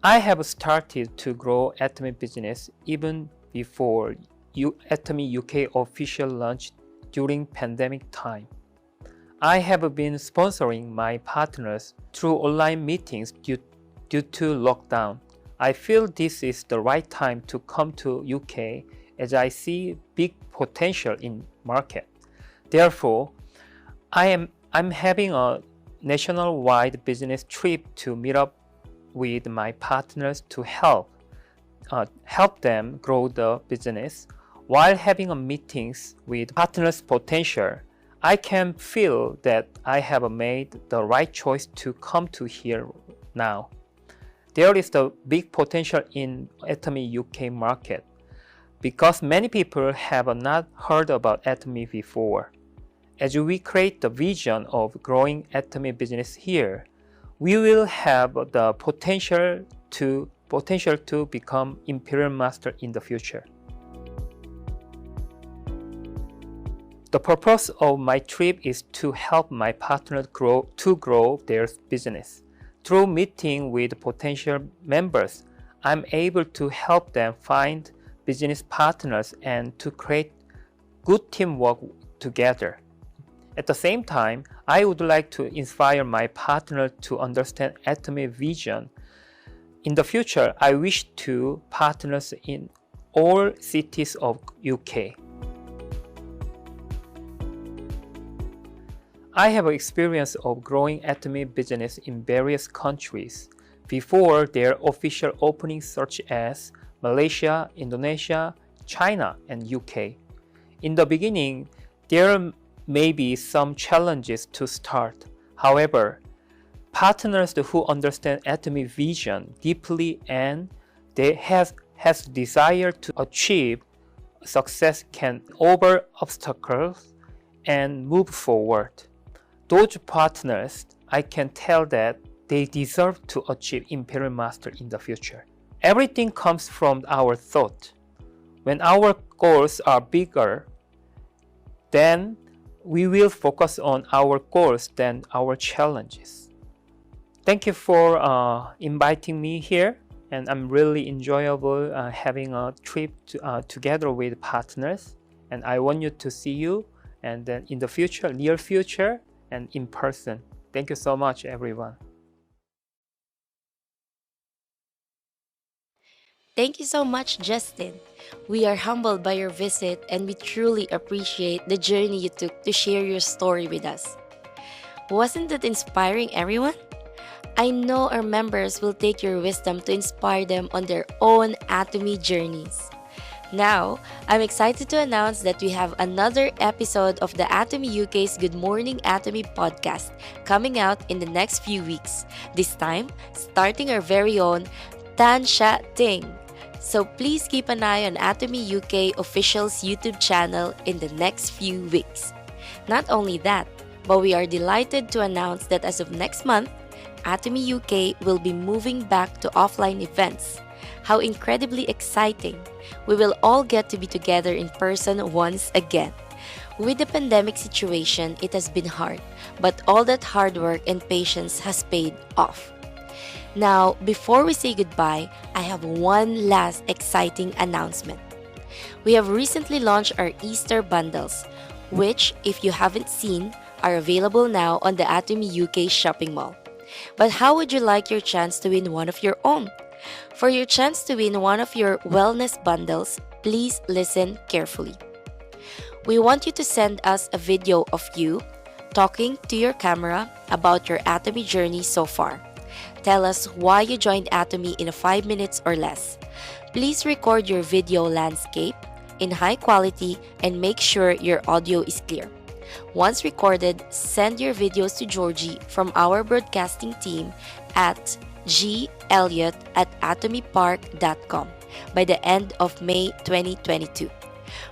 I have started to grow Atomy business even before Atomy UK official launch during pandemic time. I have been sponsoring my partners through online meetings due to lockdown. I feel this is the right time to come to UK as I see big potential in market. Therefore, I'm having a nationwide business trip to meet up with my partners to help them grow the business. While having meetings with partners' potential, I can feel that I have made the right choice to come to here now. There is the big potential in Atomy UK market because many people have not heard about Atomy before. As we create the vision of growing Atomy business here, we will have the potential to become Imperial Master in the future. The purpose of my trip is to help my partners grow their business. Through meeting with potential members, I'm able to help them find business partners and to create good teamwork together. At the same time, I would like to inspire my partner to understand Atomy vision. In the future, I wish to partners in all cities of UK. I have experience of growing Atomy business in various countries before their official openings such as Malaysia, Indonesia, China, and UK. In the beginning, there may be some challenges to start. However, partners who understand Atomy vision deeply and they has desire to achieve success can over obstacles and move forward. Those partners, I can tell that they deserve to achieve Imperial Master in the future. Everything comes from our thought. When our goals are bigger, then we will focus on our goals than our challenges. Thank you for inviting me here, and I'm really enjoyable having a trip together with partners. And I want you to see you, and then in the future, near future, and in person. Thank you so much, everyone. Thank you so much, Justin. We are humbled by your visit and we truly appreciate the journey you took to share your story with us. Wasn't that inspiring, everyone? I know our members will take your wisdom to inspire them on their own Atomy journeys. Now, I'm excited to announce that we have another episode of the Atomy UK's Good Morning Atomy podcast coming out in the next few weeks. This time, starting our very own Tan Sha Ting. So please keep an eye on Atomy UK official's YouTube channel in the next few weeks. Not only that, but we are delighted to announce that as of next month, Atomy UK will be moving back to offline events. How incredibly exciting! We will all get to be together in person once again. With the pandemic situation, it has been hard, but all that hard work and patience has paid off. Now, before we say goodbye, I have one last exciting announcement. We have recently launched our Easter bundles, which, if you haven't seen, are available now on the Atomy UK shopping mall. But how would you like your chance to win one of your own? For your chance to win one of your wellness bundles, please listen carefully. We want you to send us a video of you talking to your camera about your Atomy journey so far. Tell us why you joined Atomy in 5 minutes or less. Please record your video landscape in high quality and make sure your audio is clear. Once recorded, send your videos to Georgie from our broadcasting team at gelliot@atomypark.com by the end of May 2022.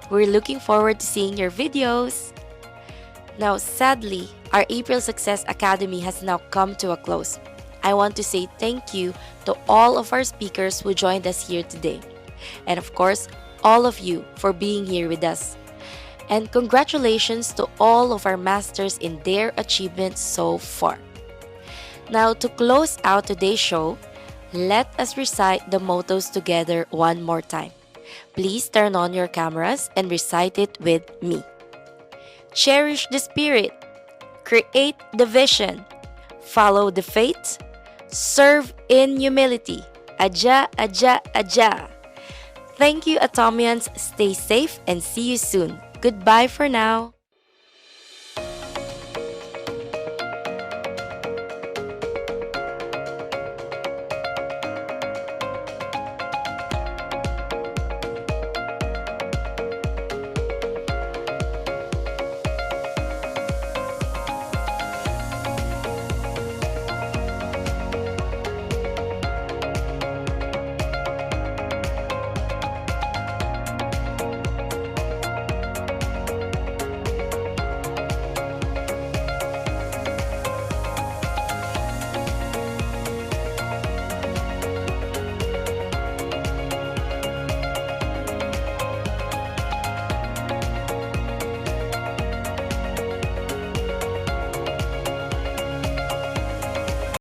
We're looking forward to seeing your videos. Now, sadly, our April Success Academy has now come to a close. I want to say thank you to all of our speakers who joined us here today. And of course, all of you for being here with us. And congratulations to all of our masters in their achievements so far. Now, to close out today's show, let us recite the mottos together one more time. Please turn on your cameras and recite it with me. Cherish the spirit, create the vision, follow the faith, serve in humility. Aja, aja, aja. Thank you, Atomians. Stay safe and see you soon. Goodbye for now.